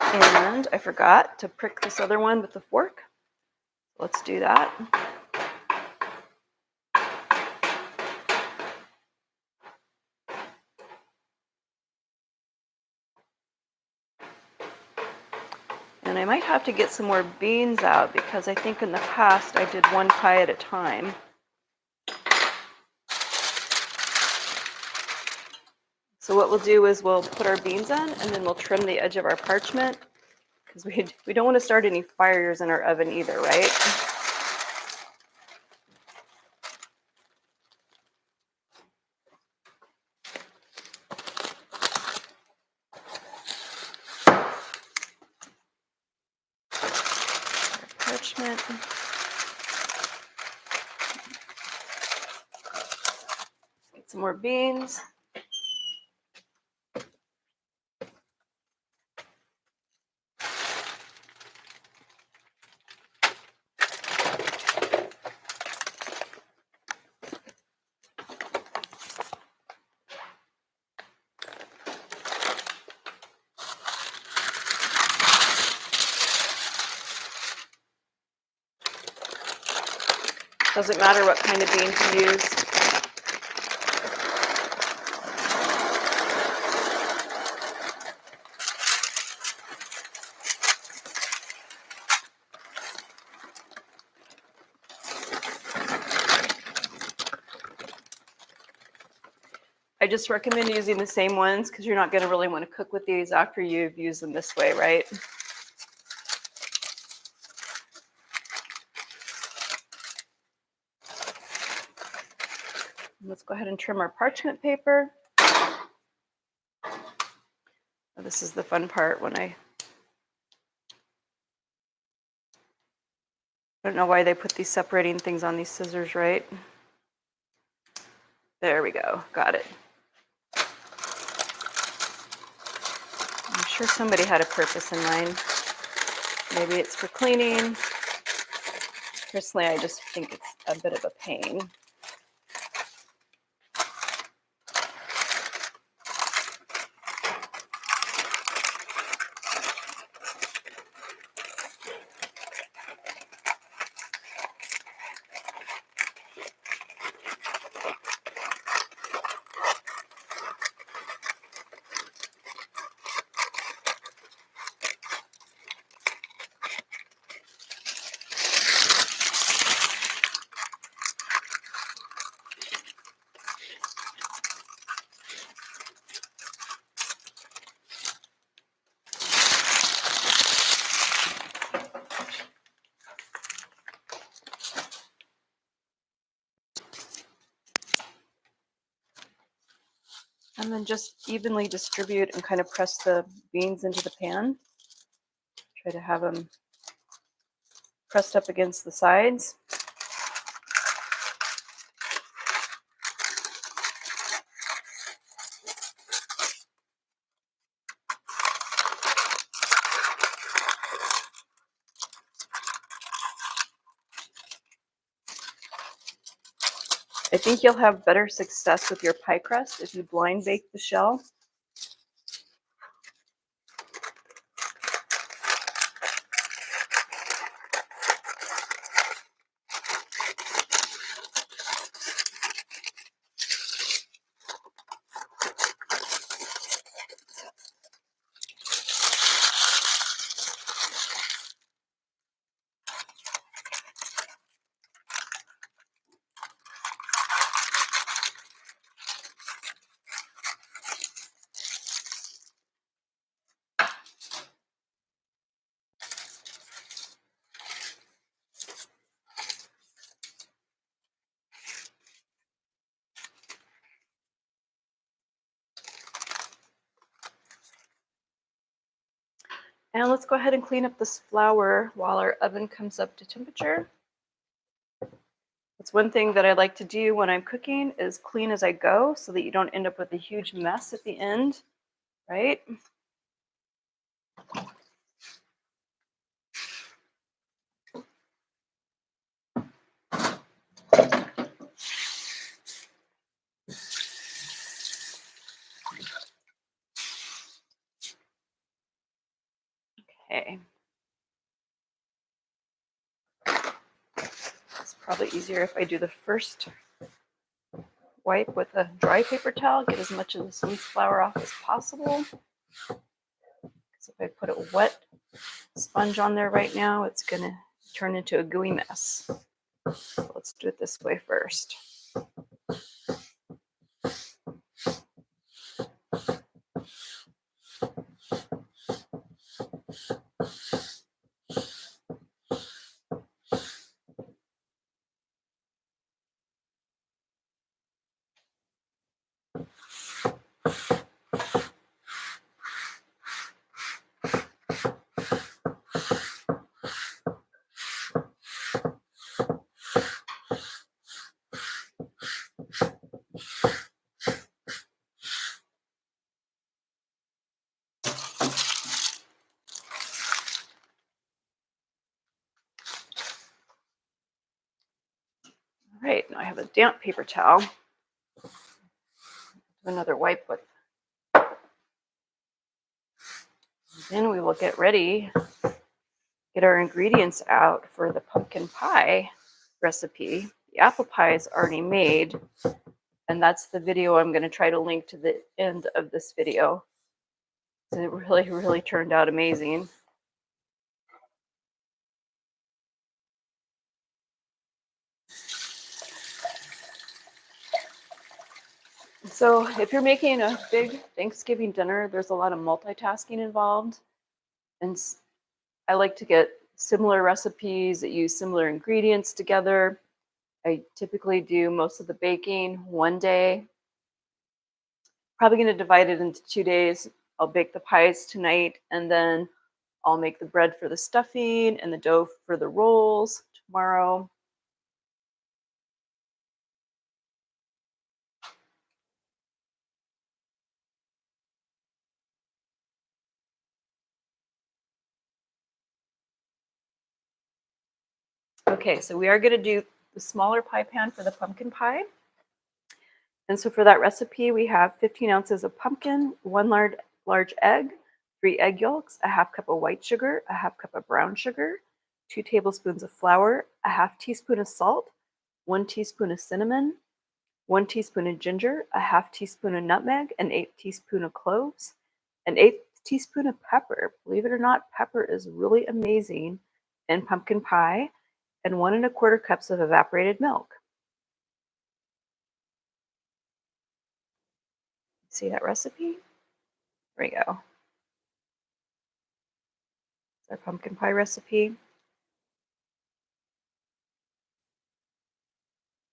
And I forgot to prick this other one with the fork. Let's do that. And I might have to get some more beans out because I think in the past I did 1 pie at a time. So what we'll do is we'll put our beans in and then we'll trim the edge of our parchment because we don't want to start any fires in our oven either, right? Parchment. Get some more beans. Doesn't matter what kind of beans you use. I just recommend using the same ones because you're not going to really want to cook with these after you've used them this way, right? Let's go ahead and trim our parchment paper. This is the fun part when I don't know why they put these separating things on these scissors, right? There we go, got it. I'm sure somebody had a purpose in mind. Maybe it's for cleaning. Personally, I just think it's a bit of a pain. And then just evenly distribute and kind of press the beans into the pan. Try to have them pressed up against the sides. I think you'll have better success with your pie crust if you blind bake the shell. And let's go ahead and clean up this flour while our oven comes up to temperature. That's one thing that I like to do when I'm cooking is clean as I go so that you don't end up with a huge mess at the end, right? Okay. It's probably easier if I do the first wipe with a dry paper towel, get as much of this loose flour off as possible. Because if I put a wet sponge on there right now, it's going to turn into a gooey mess. So let's do it this way first. All right, now I have a damp paper towel. Do another wipe with. Then we will get ready, get our ingredients out for the pumpkin pie recipe. The apple pie is already made, and that's the video I'm going to try to link to the end of this video. So it really, really turned out amazing. So if you're making a big Thanksgiving dinner, there's a lot of multitasking involved. And I like to get similar recipes that use similar ingredients together. I typically do most of the baking one day. Probably going to divide it into 2 days. I'll bake the pies tonight, and then I'll make the bread for the stuffing and the dough for the rolls tomorrow. Okay, so we are going to do the smaller pie pan for the pumpkin pie. And so for that recipe, we have 15 ounces of pumpkin, one large egg, 3 egg yolks, a half cup of white sugar, a half cup of brown sugar, 2 tablespoons of flour, a half teaspoon of salt, 1 teaspoon of cinnamon, 1 teaspoon of ginger, a half teaspoon of nutmeg, an 1/8 teaspoon of cloves, an 1/8 teaspoon of pepper. Believe it or not, pepper is really amazing in pumpkin pie, and 1 1/4 cups of evaporated milk. See that recipe? There we go. It's our pumpkin pie recipe.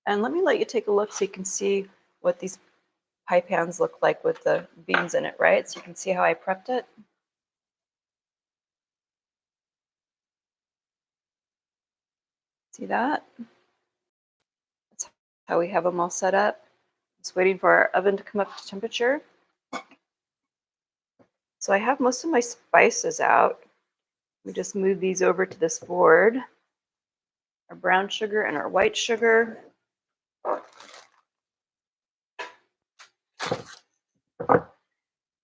And let me let you take a look so you can see what these pie pans look like with the beans in it, right? So you can see how I prepped it. See that? That's how we have them all set up. Just waiting for our oven to come up to temperature. So I have most of my spices out. We just move these over to this board. Our brown sugar and our white sugar.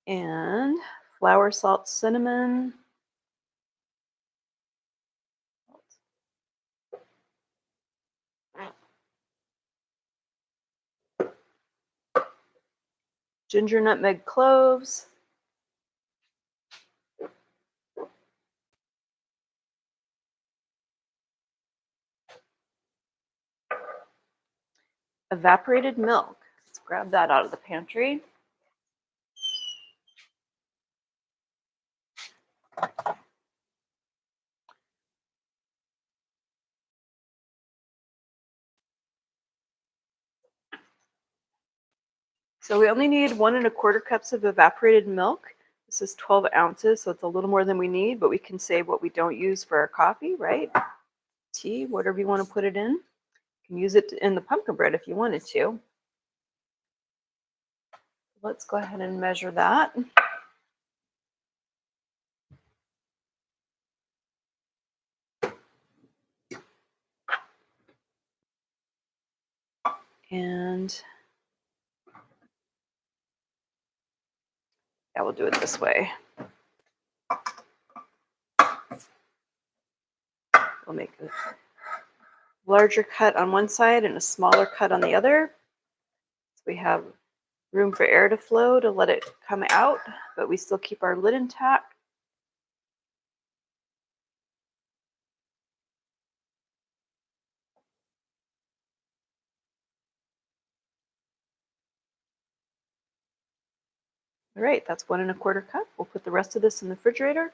And flour, salt, cinnamon. Ginger, nutmeg, cloves. Evaporated milk. Let's grab that out of the pantry. So we only need 1 1/4 cups of evaporated milk. This is 12 ounces, so it's a little more than we need, but we can save what we don't use for our coffee, right? Tea, whatever you want to put it in. You can use it in the pumpkin bread if you wanted to. Let's go ahead and measure that. And yeah, we'll do it this way. We'll make a larger cut on one side and a smaller cut on the other. So we have room for air to flow to let it come out, but we still keep our lid intact. All right, that's 1 1/4 cup. We'll put the rest of this in the refrigerator.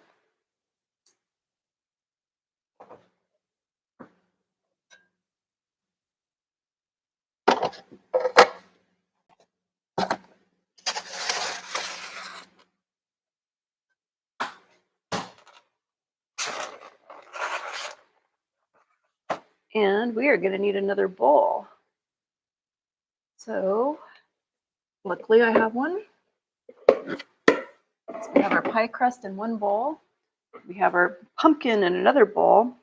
And we are going to need another bowl. So luckily I have one. So we have our pie crust in one bowl. We have our pumpkin in another bowl.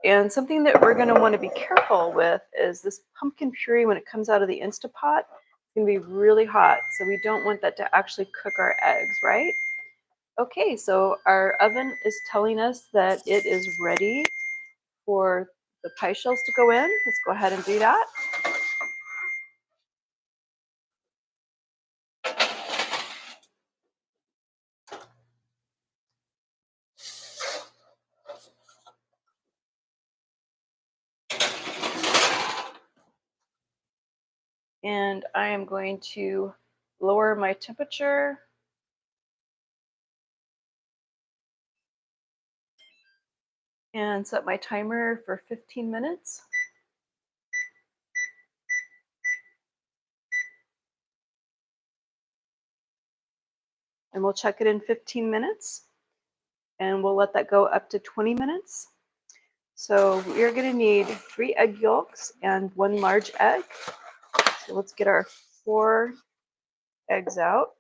And something that we're going to want to be careful with is this pumpkin puree, when it comes out of the Instapot, it's going to be really hot. So we don't want that to actually cook our eggs, right? Okay, so our oven is telling us that it is ready for the pie shells to go in. Let's go ahead and do that. And I am going to lower my temperature and set my timer for 15 minutes. And we'll check it in 15 minutes. And we'll let that go up to 20 minutes. So we're going to need 3 egg yolks and 1 large egg. So let's get our 4 eggs out.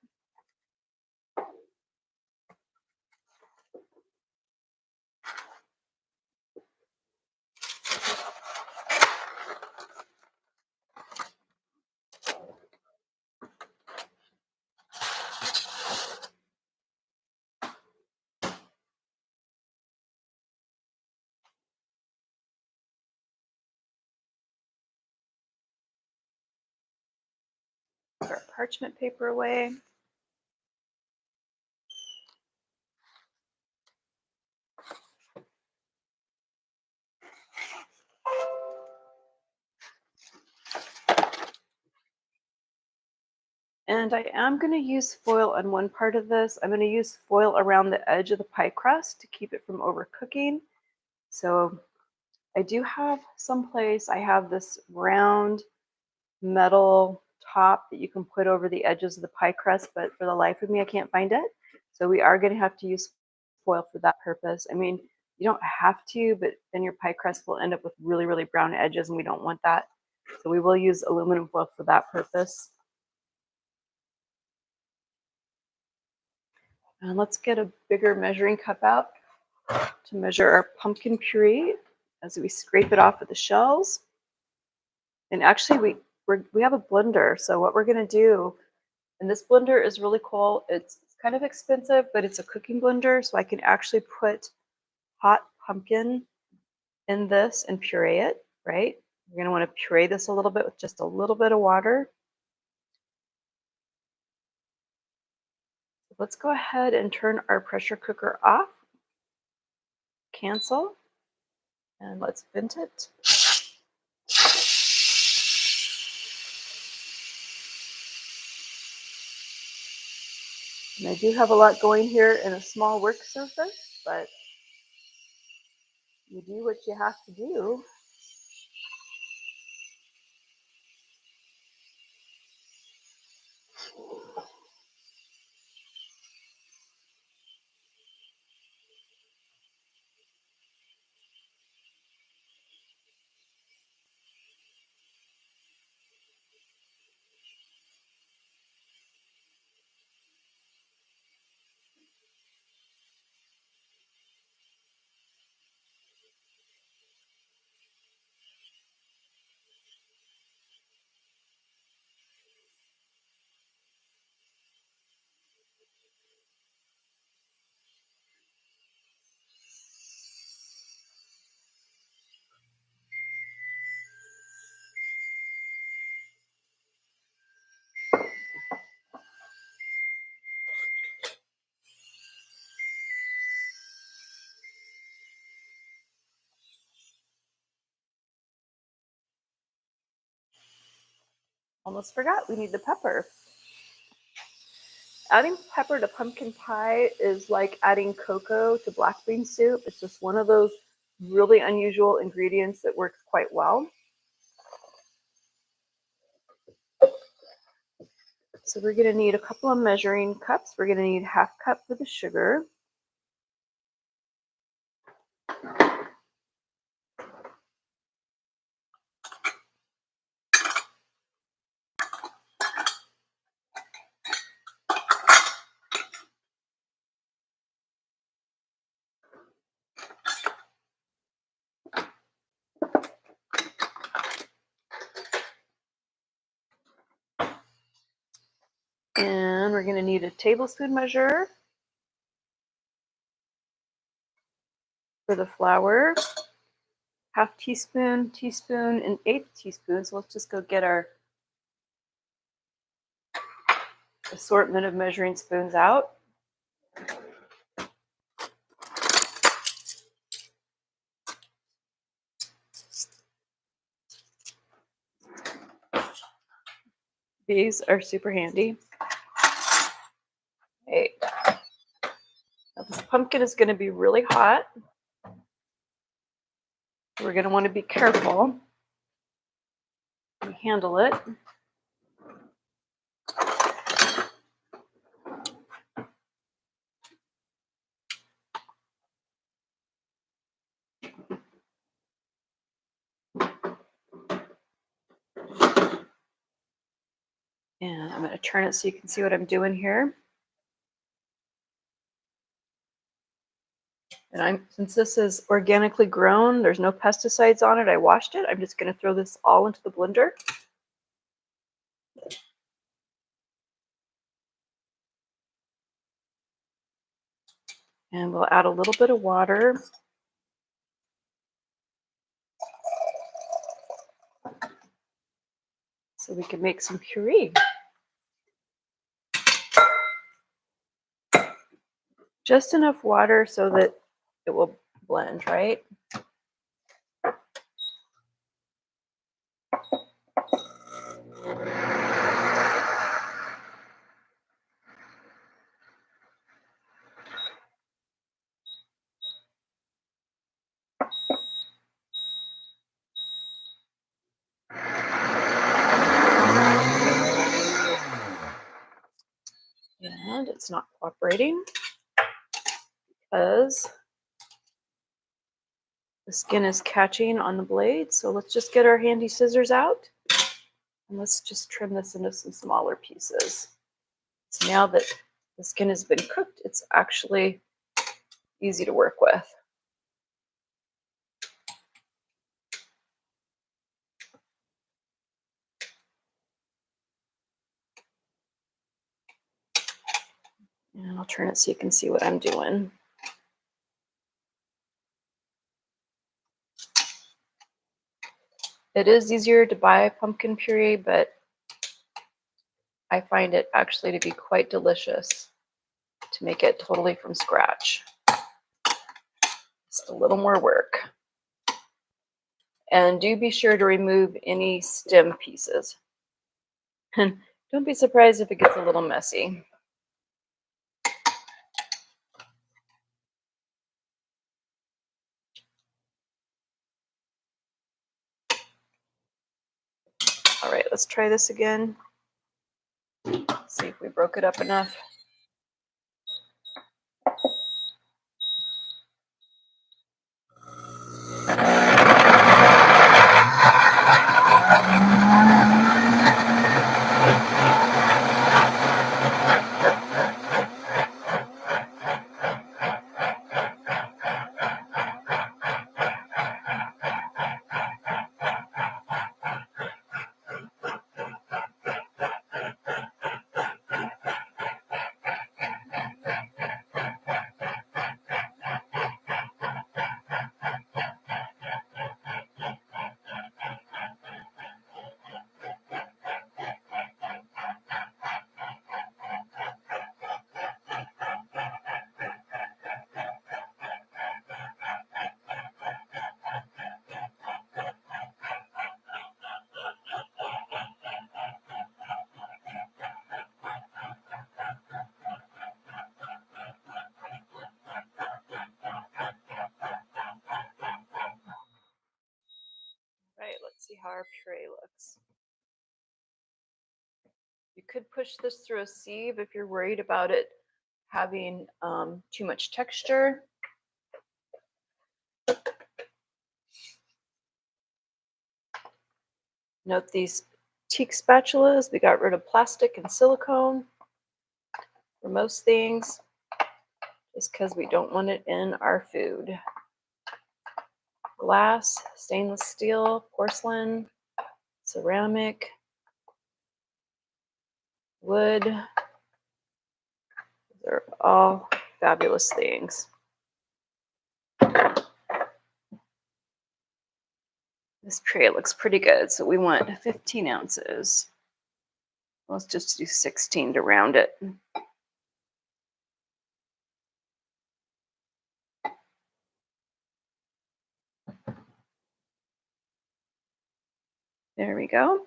Put our parchment paper away. And I am going to use foil on one part of this. I'm going to use foil around the edge of the pie crust to keep it from overcooking. So I do have someplace, I have this round metal top that you can put over the edges of the pie crust, but for the life of me, I can't find it. So we are going to have to use foil for that purpose. I mean, you don't have to, but then your pie crust will end up with really, really brown edges, and we don't want that. So we will use aluminum foil for that purpose. And let's get a bigger measuring cup out to measure our pumpkin puree as we scrape it off of the shells. And actually, we have a blender. So what we're going to do, and this blender is really cool. It's kind of expensive, but it's a cooking blender. So I can actually put hot pumpkin in this and puree it, right? You're going to want to puree this a little bit with just a little bit of water. Let's go ahead and turn our pressure cooker off. Cancel. And let's vent it. And I do have a lot going here in a small work surface, but you do what you have to do. Almost forgot, we need the pepper. Adding pepper to pumpkin pie is like adding cocoa to black bean soup. It's just one of those really unusual ingredients that works quite well. So we're going to need a couple of measuring cups. We're going to need half cup for the sugar. And we're going to need a tablespoon measure for the flour, half teaspoon, teaspoon, and 1/8 teaspoon. So let's just go get our assortment of measuring spoons out. These are super handy. Okay. Now this pumpkin is going to be really hot. We're going to want to be careful and handle it. And I'm going to turn it so you can see what I'm doing here. And since this is organically grown, there's no pesticides on it, I washed it. I'm just going to throw this all into the blender. And we'll add a little bit of water. So we can make some puree. Just enough water so that it will blend, right? And it's not cooperating because the skin is catching on the blade. So let's just get our handy scissors out and let's just trim this into some smaller pieces. So now that the skin has been cooked, it's actually easy to work with. And I'll turn it so you can see what I'm doing. It is easier to buy pumpkin puree, but I find it actually to be quite delicious to make it totally from scratch. Just a little more work. And do be sure to remove any stem pieces. And don't be surprised if it gets a little messy. All right, let's try this again. See if we broke it up enough. Right, let's see how our puree looks. You could push this through a sieve if you're worried about it having too much texture. Note these teak spatulas, we got rid of plastic and silicone for most things, just because we don't want it in our food. Glass, stainless steel, porcelain, ceramic, wood. They're all fabulous things. This tray looks pretty good, so we want 15 ounces. Let's just do 16 to round it. There we go.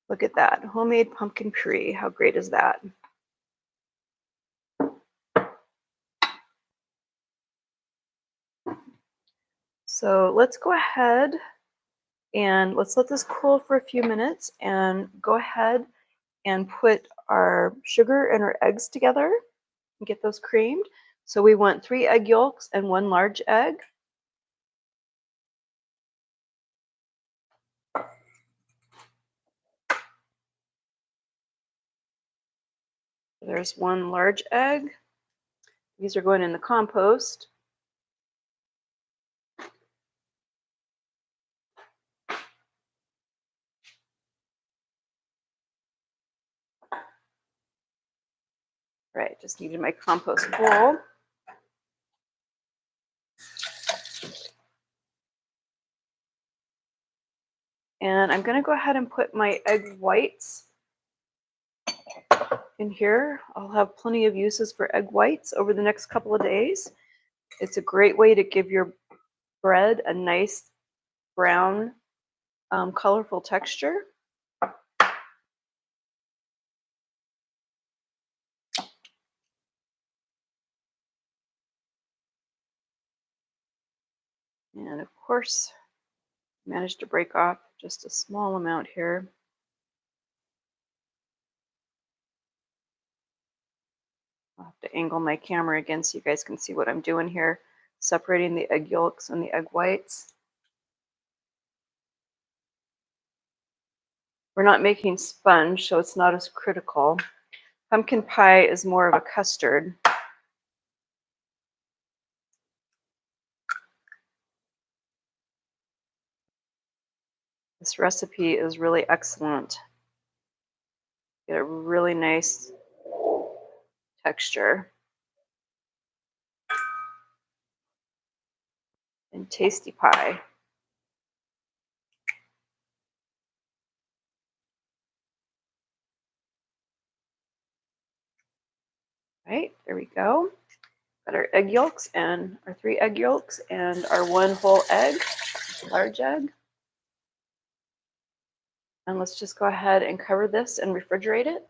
Look at that, homemade pumpkin puree. How great is that? So let's go ahead and let's let this cool for a few minutes and go ahead and put our sugar and our eggs together and get those creamed. So we want 3 egg yolks and 1 large egg. There's 1 large egg. These are going in the compost. Right, just needed my compost bowl. And I'm going to go ahead and put my egg whites in here. I'll have plenty of uses for egg whites over the next couple of days. It's a great way to give your bread a nice brown, colorful texture. And of course, managed to break off just a small amount here. I'll have to angle my camera again so you guys can see what I'm doing here. Separating the egg yolks and the egg whites. We're not making sponge, so it's not as critical. Pumpkin pie is more of a custard. This recipe is really excellent. Get a really nice texture. And tasty pie. Right, there we go. Got our egg yolks and our 3 egg yolks and our 1 whole egg, large egg. And let's just go ahead and cover this and refrigerate it.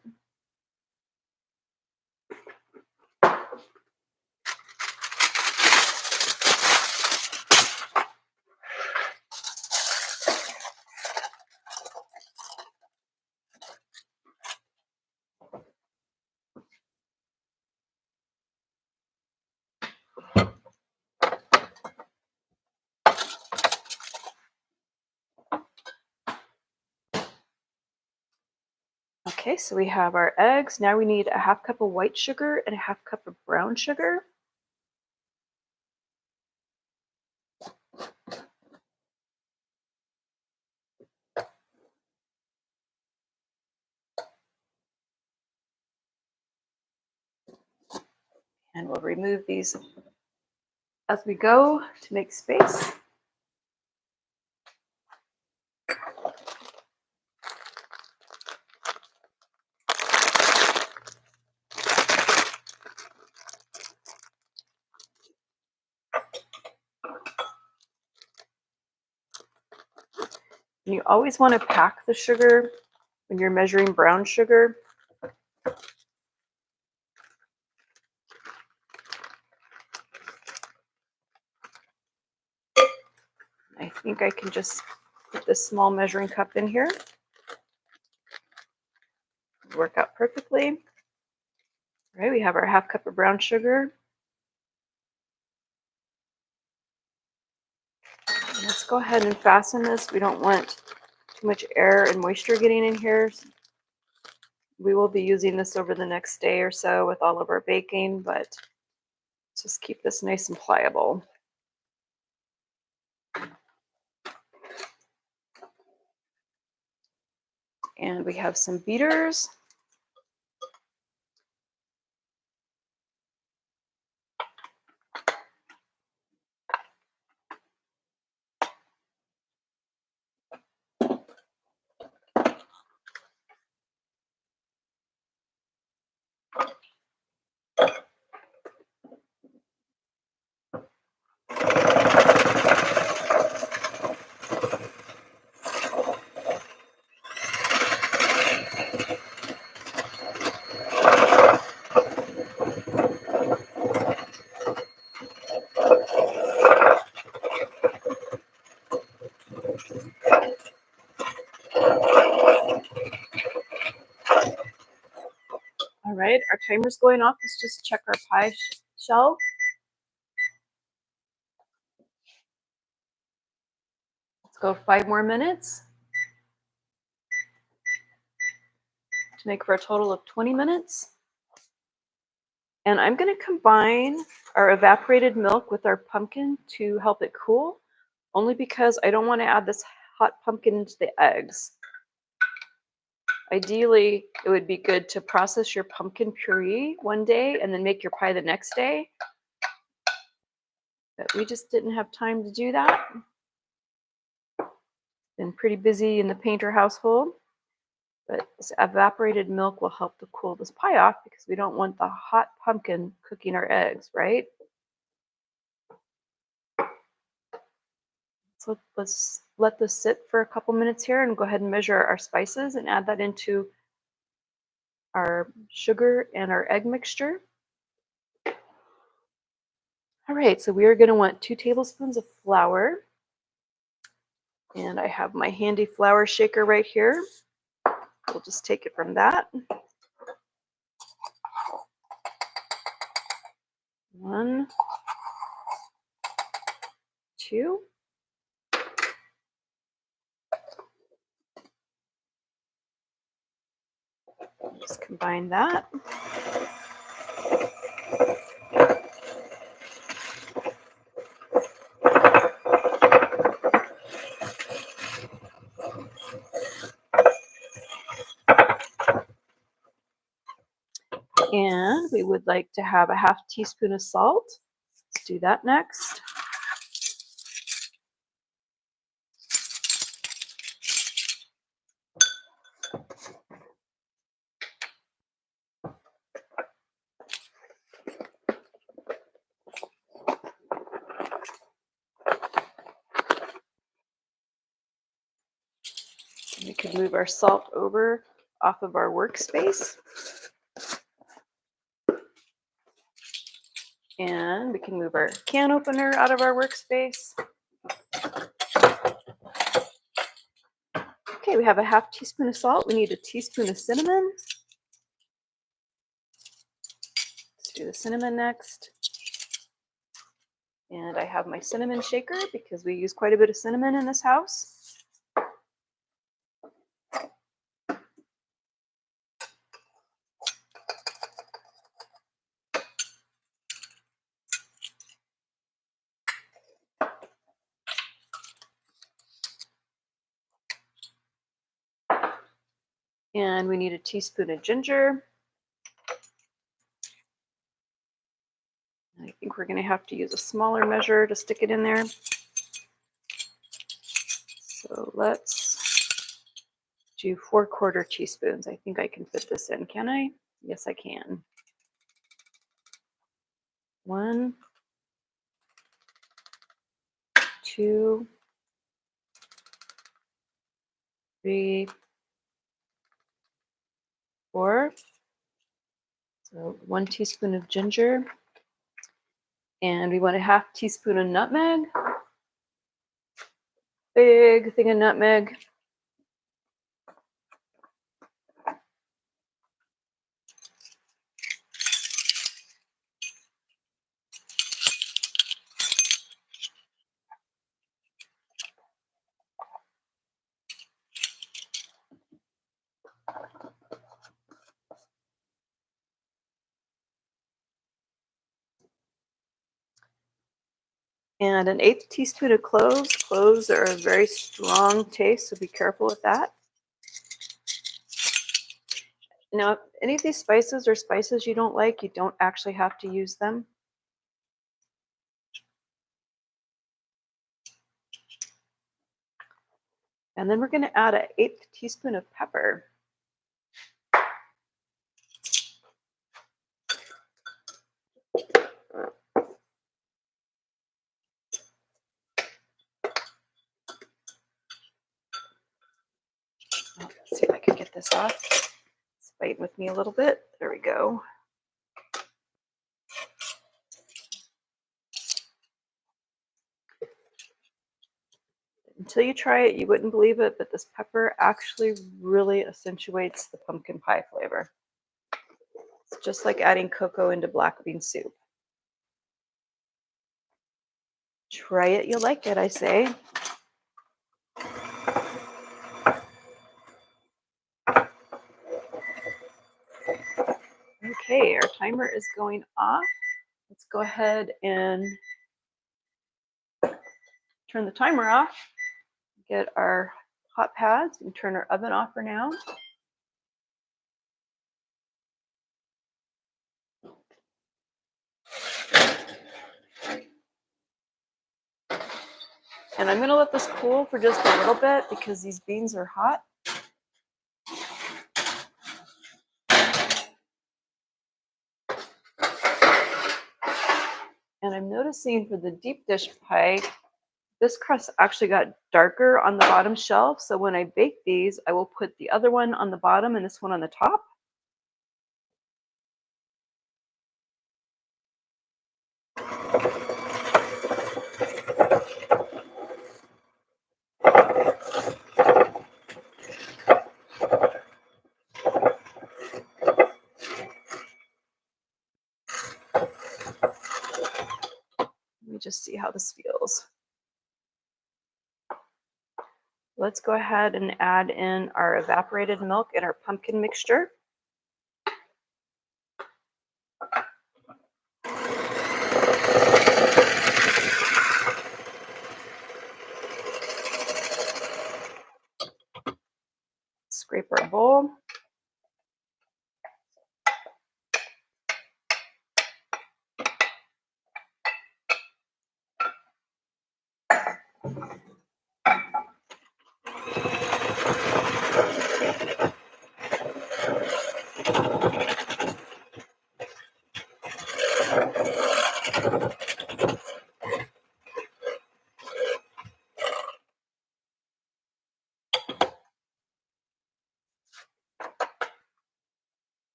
Okay, so we have our eggs. Now we need a 1/2 cup of white sugar and a 1/2 cup of brown sugar. And we'll remove these as we go to make space. And you always want to pack the sugar when you're measuring brown sugar. I think I can just put this small measuring cup in here. It'll work out perfectly. All right, we have our 1/2 cup of brown sugar. And let's go ahead and fasten this. We don't want too much air and moisture getting in here. We will be using this over the next day or so with all of our baking, but just keep this nice and pliable. And we have some beaters. All right, our timer's going off. Let's just check our pie shell. Let's go 5 more minutes to make for a total of 20 minutes. And I'm going to combine our evaporated milk with our pumpkin to help it cool, only because I don't want to add this hot pumpkin into the eggs. Ideally, it would be good to process your pumpkin puree one day and then make your pie the next day. But we just didn't have time to do that. Been pretty busy in the painter household. But this evaporated milk will help to cool this pie off because we don't want the hot pumpkin cooking our eggs, right? So let's let this sit for a couple minutes here and go ahead and measure our spices and add that into our sugar and our egg mixture. All right, so we are going to want 2 tablespoons of flour. And I have my handy flour shaker right here. We'll just take it from that. 1, 2. Just combine that. And we would like to have a half teaspoon of salt. Let's do that next. We could move our salt over off of our workspace. And we can move our can opener out of our workspace. Okay, we have a half teaspoon of salt. We need a teaspoon of cinnamon. Let's do the cinnamon next. And I have my cinnamon shaker because we use quite a bit of cinnamon in this house. And we need a teaspoon of ginger. I think we're going to have to use a smaller measure to stick it in there. So let's do 4/4 teaspoons. I think I can fit this in, can I? Yes, I can. 1, 2, 3, 4. So 1 teaspoon of ginger. And we want a half teaspoon of nutmeg. Big thing of nutmeg. And an 1/8 teaspoon of cloves. Cloves are a very strong taste, so be careful with that. Now, if any of these spices are spices you don't like, you don't actually have to use them. And then we're going to add an 1/8 teaspoon of pepper. Let's see if I can get this off. It's fighting with me a little bit. There we go. Until you try it, you wouldn't believe it, but this pepper actually really accentuates the pumpkin pie flavor. It's just like adding cocoa into black bean soup. Try it, you'll like it, I say. Okay, our timer is going off. Let's go ahead and turn the timer off. Get our hot pads and turn our oven off for now. And I'm going to let this cool for just a little bit because these beans are hot. And I'm noticing for the deep dish pie, this crust actually got darker on the bottom shelf. So when I bake these, I will put the other one on the bottom and this one on the top. just see how this feels. Let's go ahead and add in our evaporated milk and our pumpkin mixture. Scrape our bowl.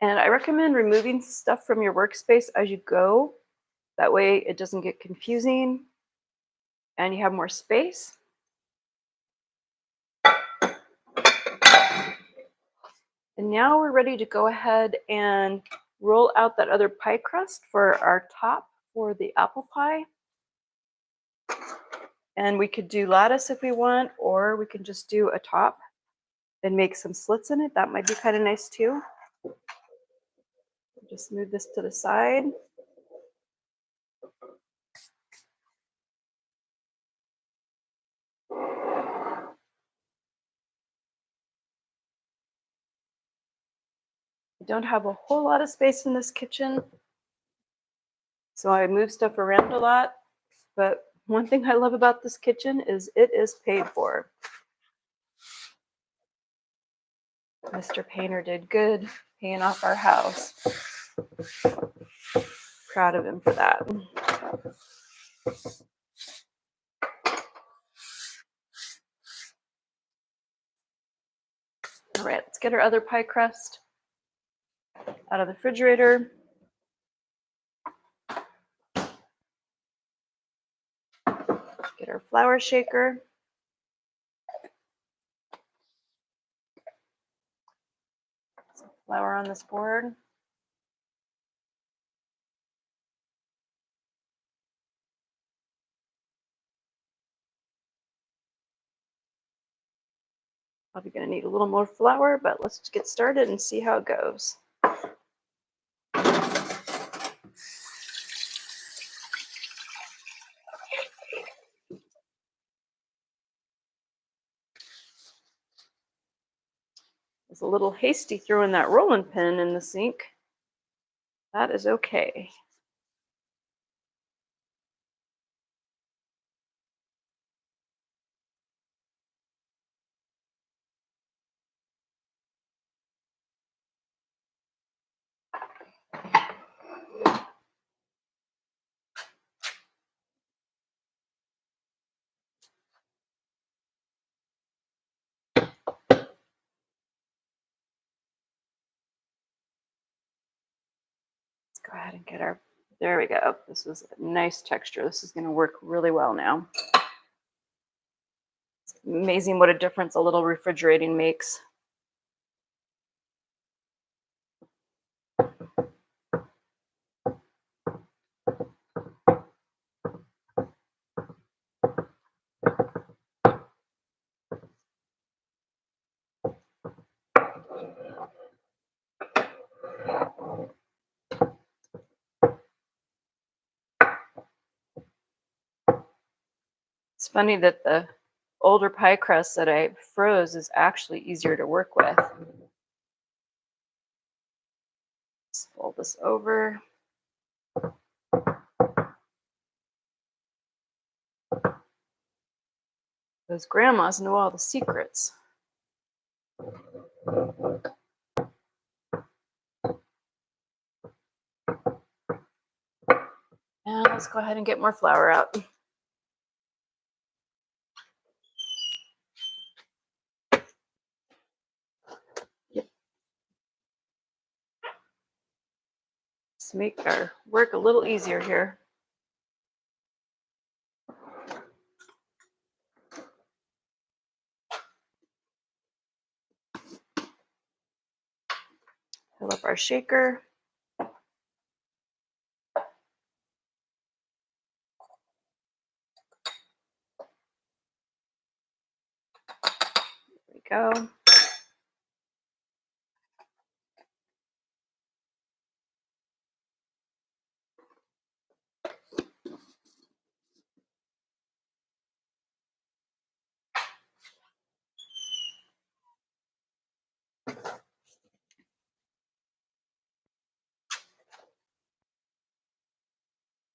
And I recommend removing stuff from your workspace as you go. That way it doesn't get confusing and you have more space. And now we're ready to go ahead and roll out that other pie crust for our top for the apple pie. And we could do lattice if we want, or we can just do a top and make some slits in it. That might be kind of nice too. Just move this to the side. I don't have a whole lot of space in this kitchen, so I move stuff around a lot. But one thing I love about this kitchen is it is paid for. Mr. Painter did good paying off our house. Proud of him for that. All right, let's get our other pie crust out of the refrigerator. Get our flour shaker. Some flour on this board. Probably going to need a little more flour, but let's just get started and see how it goes. It's a little hasty throwing that rolling pin in the sink. That is okay. Go ahead and get our, there we go. This is a nice texture. This is going to work really well now. It's amazing what a difference a little refrigerating makes. It's funny that the older pie crust that I froze is actually easier to work with. Let's fold this over. Those grandmas know all the secrets. And let's go ahead and get more flour out. Let's make our work a little easier here. Fill up our shaker. There we go.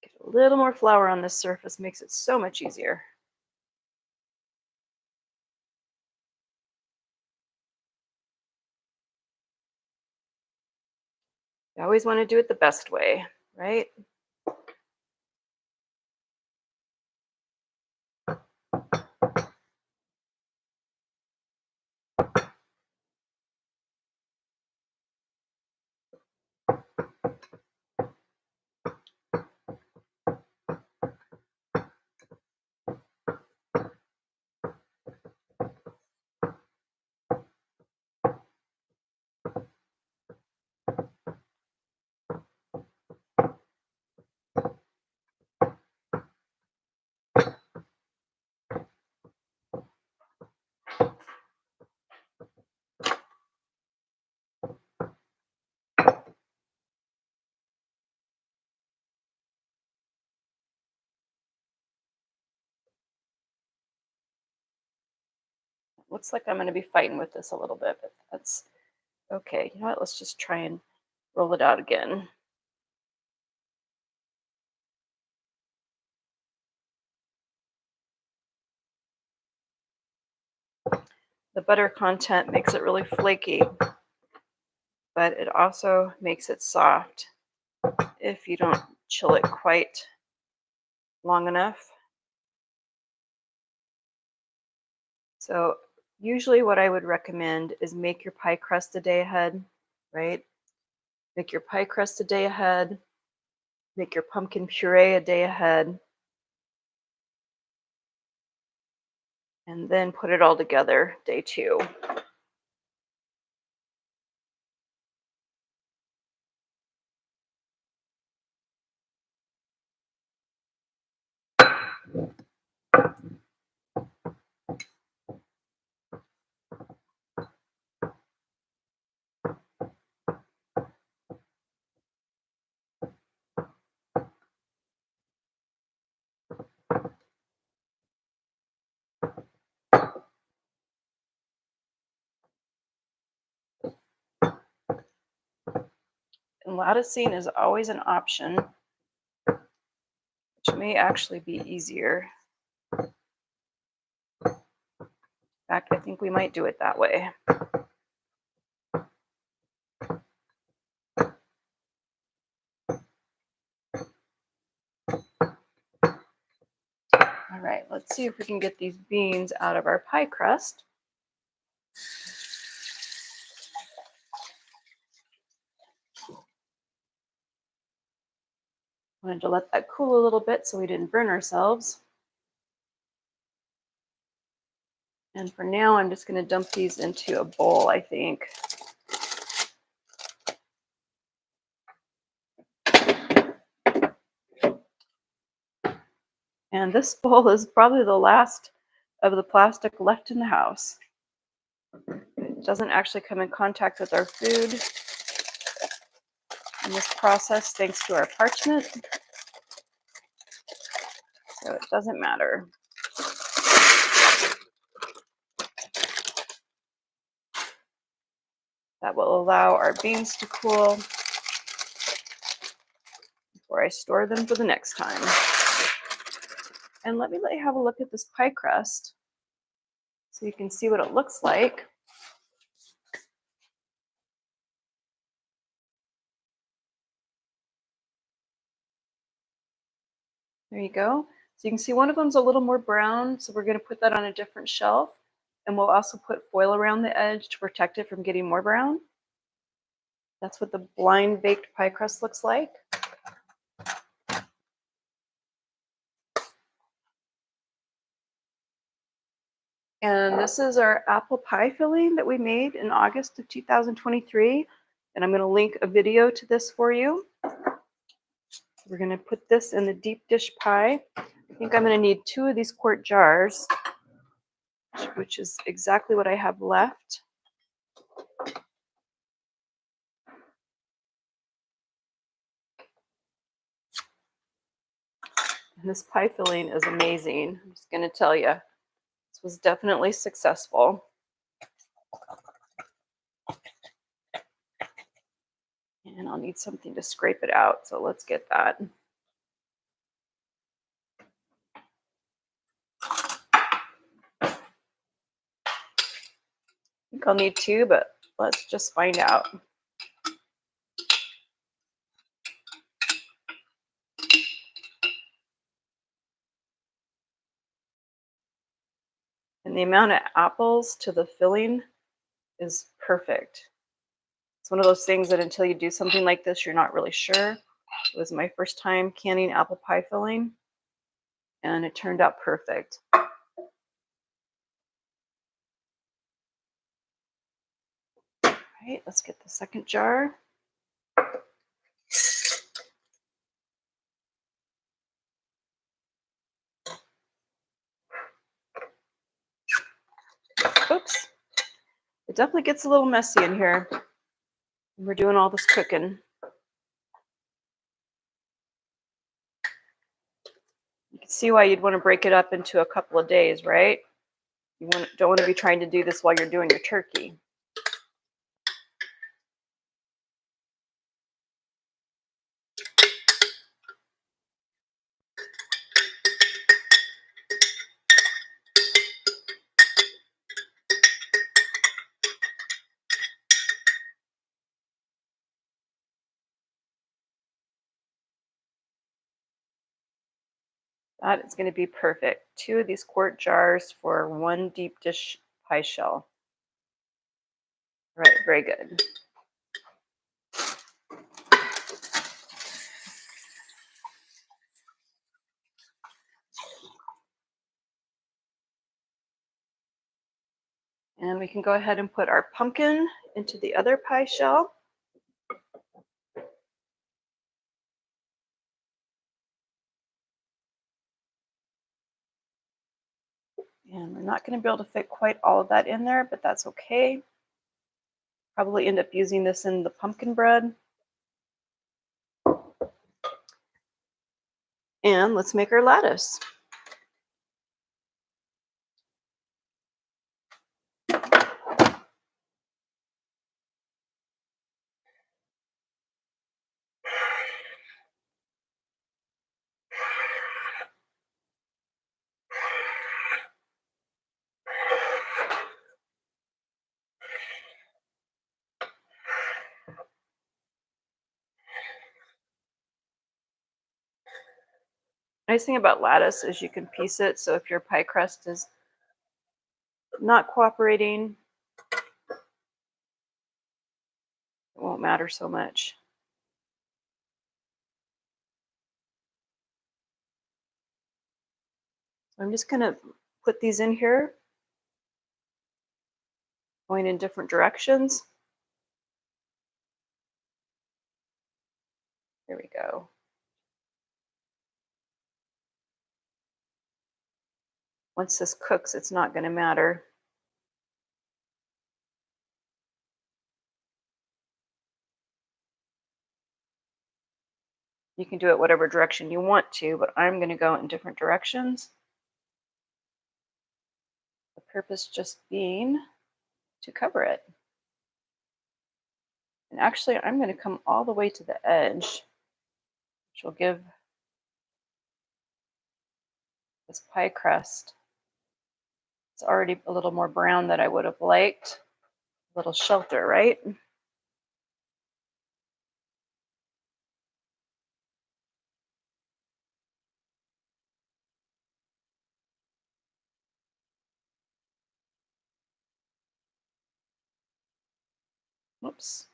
Get a little more flour on this surface, makes it so much easier. You always want to do it the best way, right? Looks like I'm going to be fighting with this a little bit, but that's okay. You know what? Let's just try and roll it out again. The butter content makes it really flaky, but it also makes it soft if you don't chill it quite long enough. So usually what I would recommend is make your pie crust a day ahead, right? Make your pie crust a day ahead, make your pumpkin puree a day ahead, and then put it all together day 2. And latticing is always an option, which may actually be easier. In fact, I think we might do it that way. All right, let's see if we can get these beans out of our pie crust. Wanted to let that cool a little bit so we didn't burn ourselves. And for now, I'm just going to dump these into a bowl, I think. And this bowl is probably the last of the plastic left in the house. It doesn't actually come in contact with our food in this process thanks to our parchment. So it doesn't matter. That will allow our beans to cool before I store them for the next time. And let you have a look at this pie crust so you can see what it looks like. There you go. So you can see one of them's a little more brown, so we're going to put that on a different shelf. And we'll also put foil around the edge to protect it from getting more brown. That's what the blind baked pie crust looks like. And this is our apple pie filling that we made in August of 2023. And I'm going to link a video to this for you. We're going to put this in the deep dish pie. I think I'm going to need 2 of these quart jars, which is exactly what I have left. And this pie filling is amazing. I'm just going to tell you, this was definitely successful. And I'll need something to scrape it out, so let's get that. I think I'll need 2, but let's just find out. And the amount of apples to the filling is perfect. It's one of those things that until you do something like this, you're not really sure. It was my first time canning apple pie filling, and it turned out perfect. All right, let's get the second jar. Oops. It definitely gets a little messy in here when we're doing all this cooking. You can see why you'd want to break it up into a couple of days, right? You don't want to be trying to do this while you're doing your turkey. That is going to be perfect. 2 of these quart jars for 1 deep dish pie shell. All right, very good. And we can go ahead and put our pumpkin into the other pie shell. And we're not going to be able to fit quite all of that in there, but that's okay. Probably end up using this in the pumpkin bread. And let's make our lattice. Nice thing about lattice is you can piece it, so if your pie crust is not cooperating, it won't matter so much. So I'm just going to put these in here, going in different directions. There we go. Once this cooks, it's not going to matter. You can do it whatever direction you want to, but I'm going to go in different directions. The purpose just being to cover it. And actually, I'm going to come all the way to the edge, which will give this pie crust, it's already a little more brown than I would have liked. A little shelter, right? Whoops.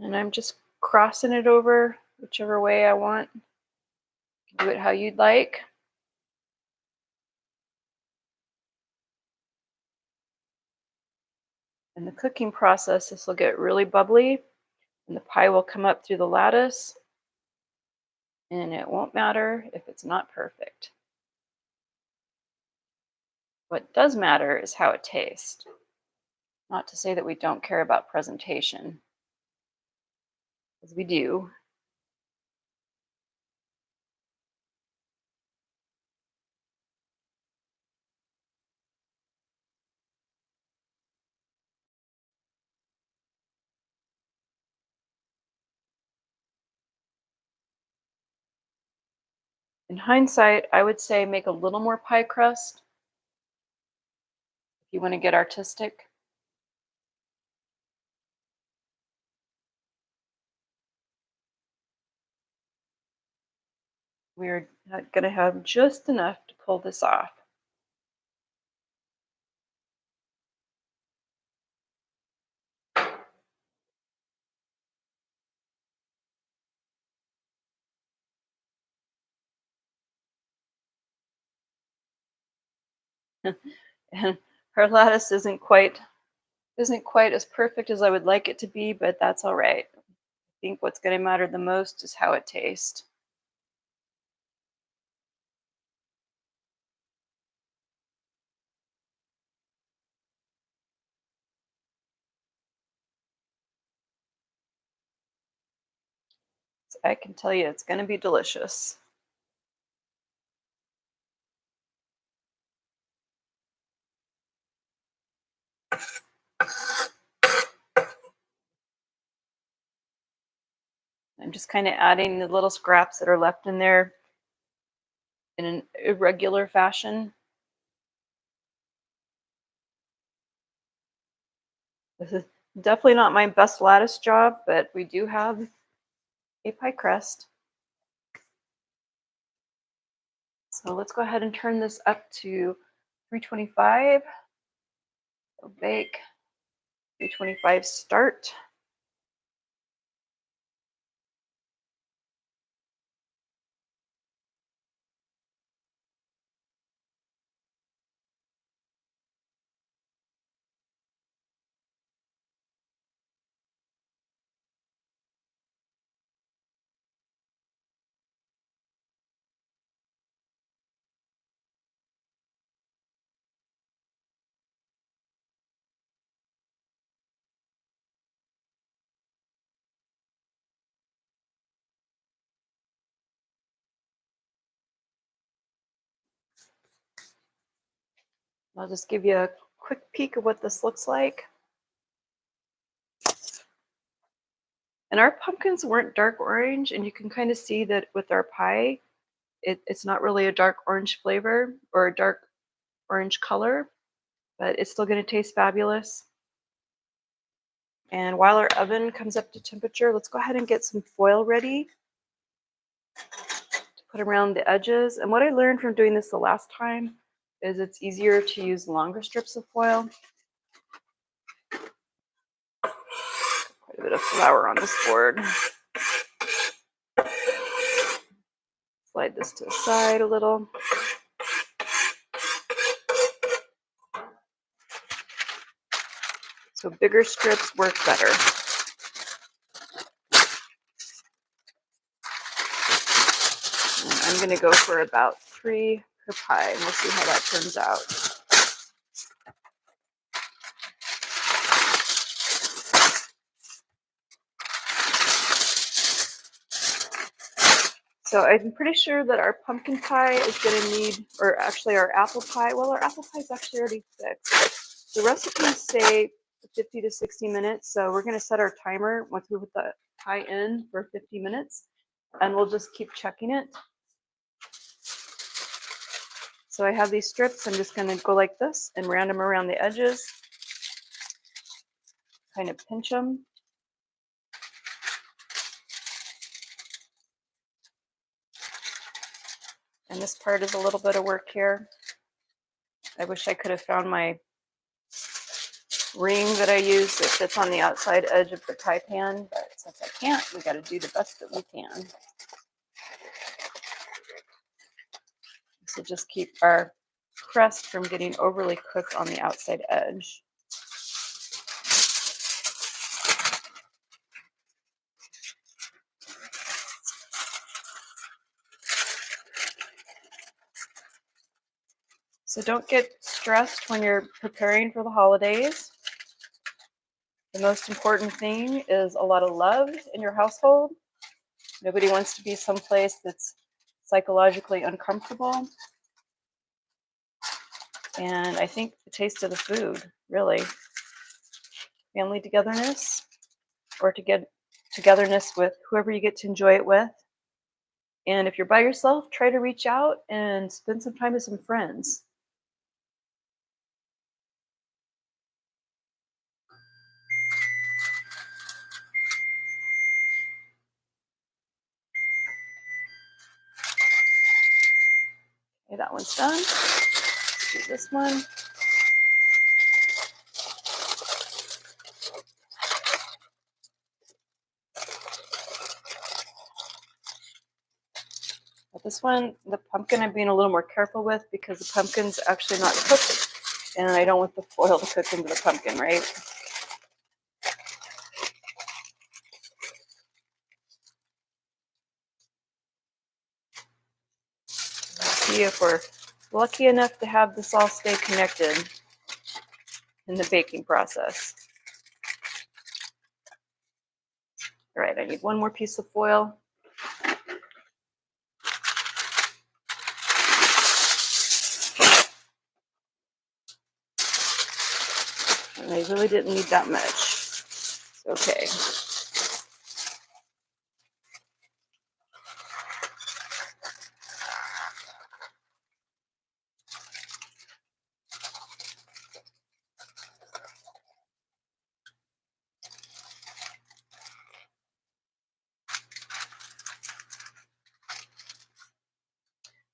And I'm just crossing it over whichever way I want. Do it how you'd like. In the cooking process, this will get really bubbly and the pie will come up through the lattice, and it won't matter if it's not perfect. What does matter is how it tastes. Not to say that we don't care about presentation, because we do. In hindsight, I would say make a little more pie crust if you want to get artistic. We're going to have just enough to pull this off. And our lattice isn't quite as perfect as I would like it to be, but that's all right. I think what's going to matter the most is how it tastes. So I can tell you it's going to be delicious. I'm just kind of adding the little scraps that are left in there in an irregular fashion. This is definitely not my best lattice job, but we do have a pie crust. So let's go ahead and turn this up to 325. So bake, 325 start. I'll just give you a quick peek of what this looks like. And our pumpkins weren't dark orange, and you can kind of see that with our pie, it's not really a dark orange flavor or a dark orange color, but it's still going to taste fabulous. And while our oven comes up to temperature, let's go ahead and get some foil ready to put around the edges. And what I learned from doing this the last time is it's easier to use longer strips of foil. Quite a bit of flour on this board. Slide this to the side a little. So bigger strips work better. And I'm going to go for about 3 per pie, and we'll see how that turns out. So I'm pretty sure that our pumpkin pie is going to need, or actually our apple pie, well, our apple pie is actually already fixed. The recipes say 50 to 60 minutes, so we're going to set our timer once we put the pie in for 50 minutes, and we'll just keep checking it. So I have these strips. I'm just going to go like this and round them around the edges, kind of pinch them. And this part is a little bit of work here. I wish I could have found my ring that I use that sits on the outside edge of the pie pan, but Since I can't, we got to do the best that we can. So just keep our crust from getting overly cooked on the outside edge. So don't get stressed when you're preparing for the holidays. The most important thing is a lot of love in your household. Nobody wants to be someplace that's psychologically uncomfortable. And I think the taste of the food, really. Family togetherness, or to get togetherness with whoever you get to enjoy it with. And if you're by yourself, try to reach out and spend some time with some friends. Okay, that one's done. Let's do this one. But this one, the pumpkin, I'm being a little more careful with because the pumpkin's actually not cooked, and I don't want the foil to cook into the pumpkin, right? See if we're lucky enough to have this all stay connected in the baking process. All right, I need one more piece of foil. And I really didn't need that much. Okay.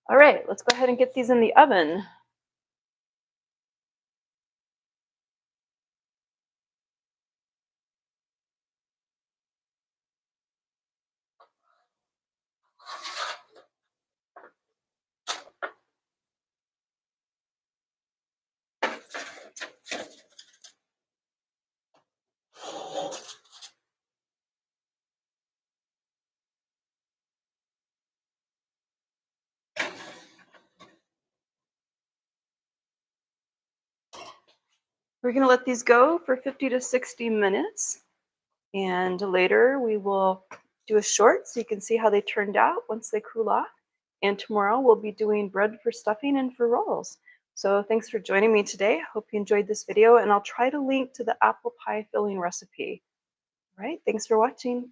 All right, let's go ahead and get these in the oven. We're going to let these go for 50 to 60 minutes. And later we will do a short so you can see how they turned out once they cool off. And tomorrow we'll be doing bread for stuffing and for rolls. So thanks for joining me today. I hope you enjoyed this video, and I'll try to link to the apple pie filling recipe. All right, thanks for watching.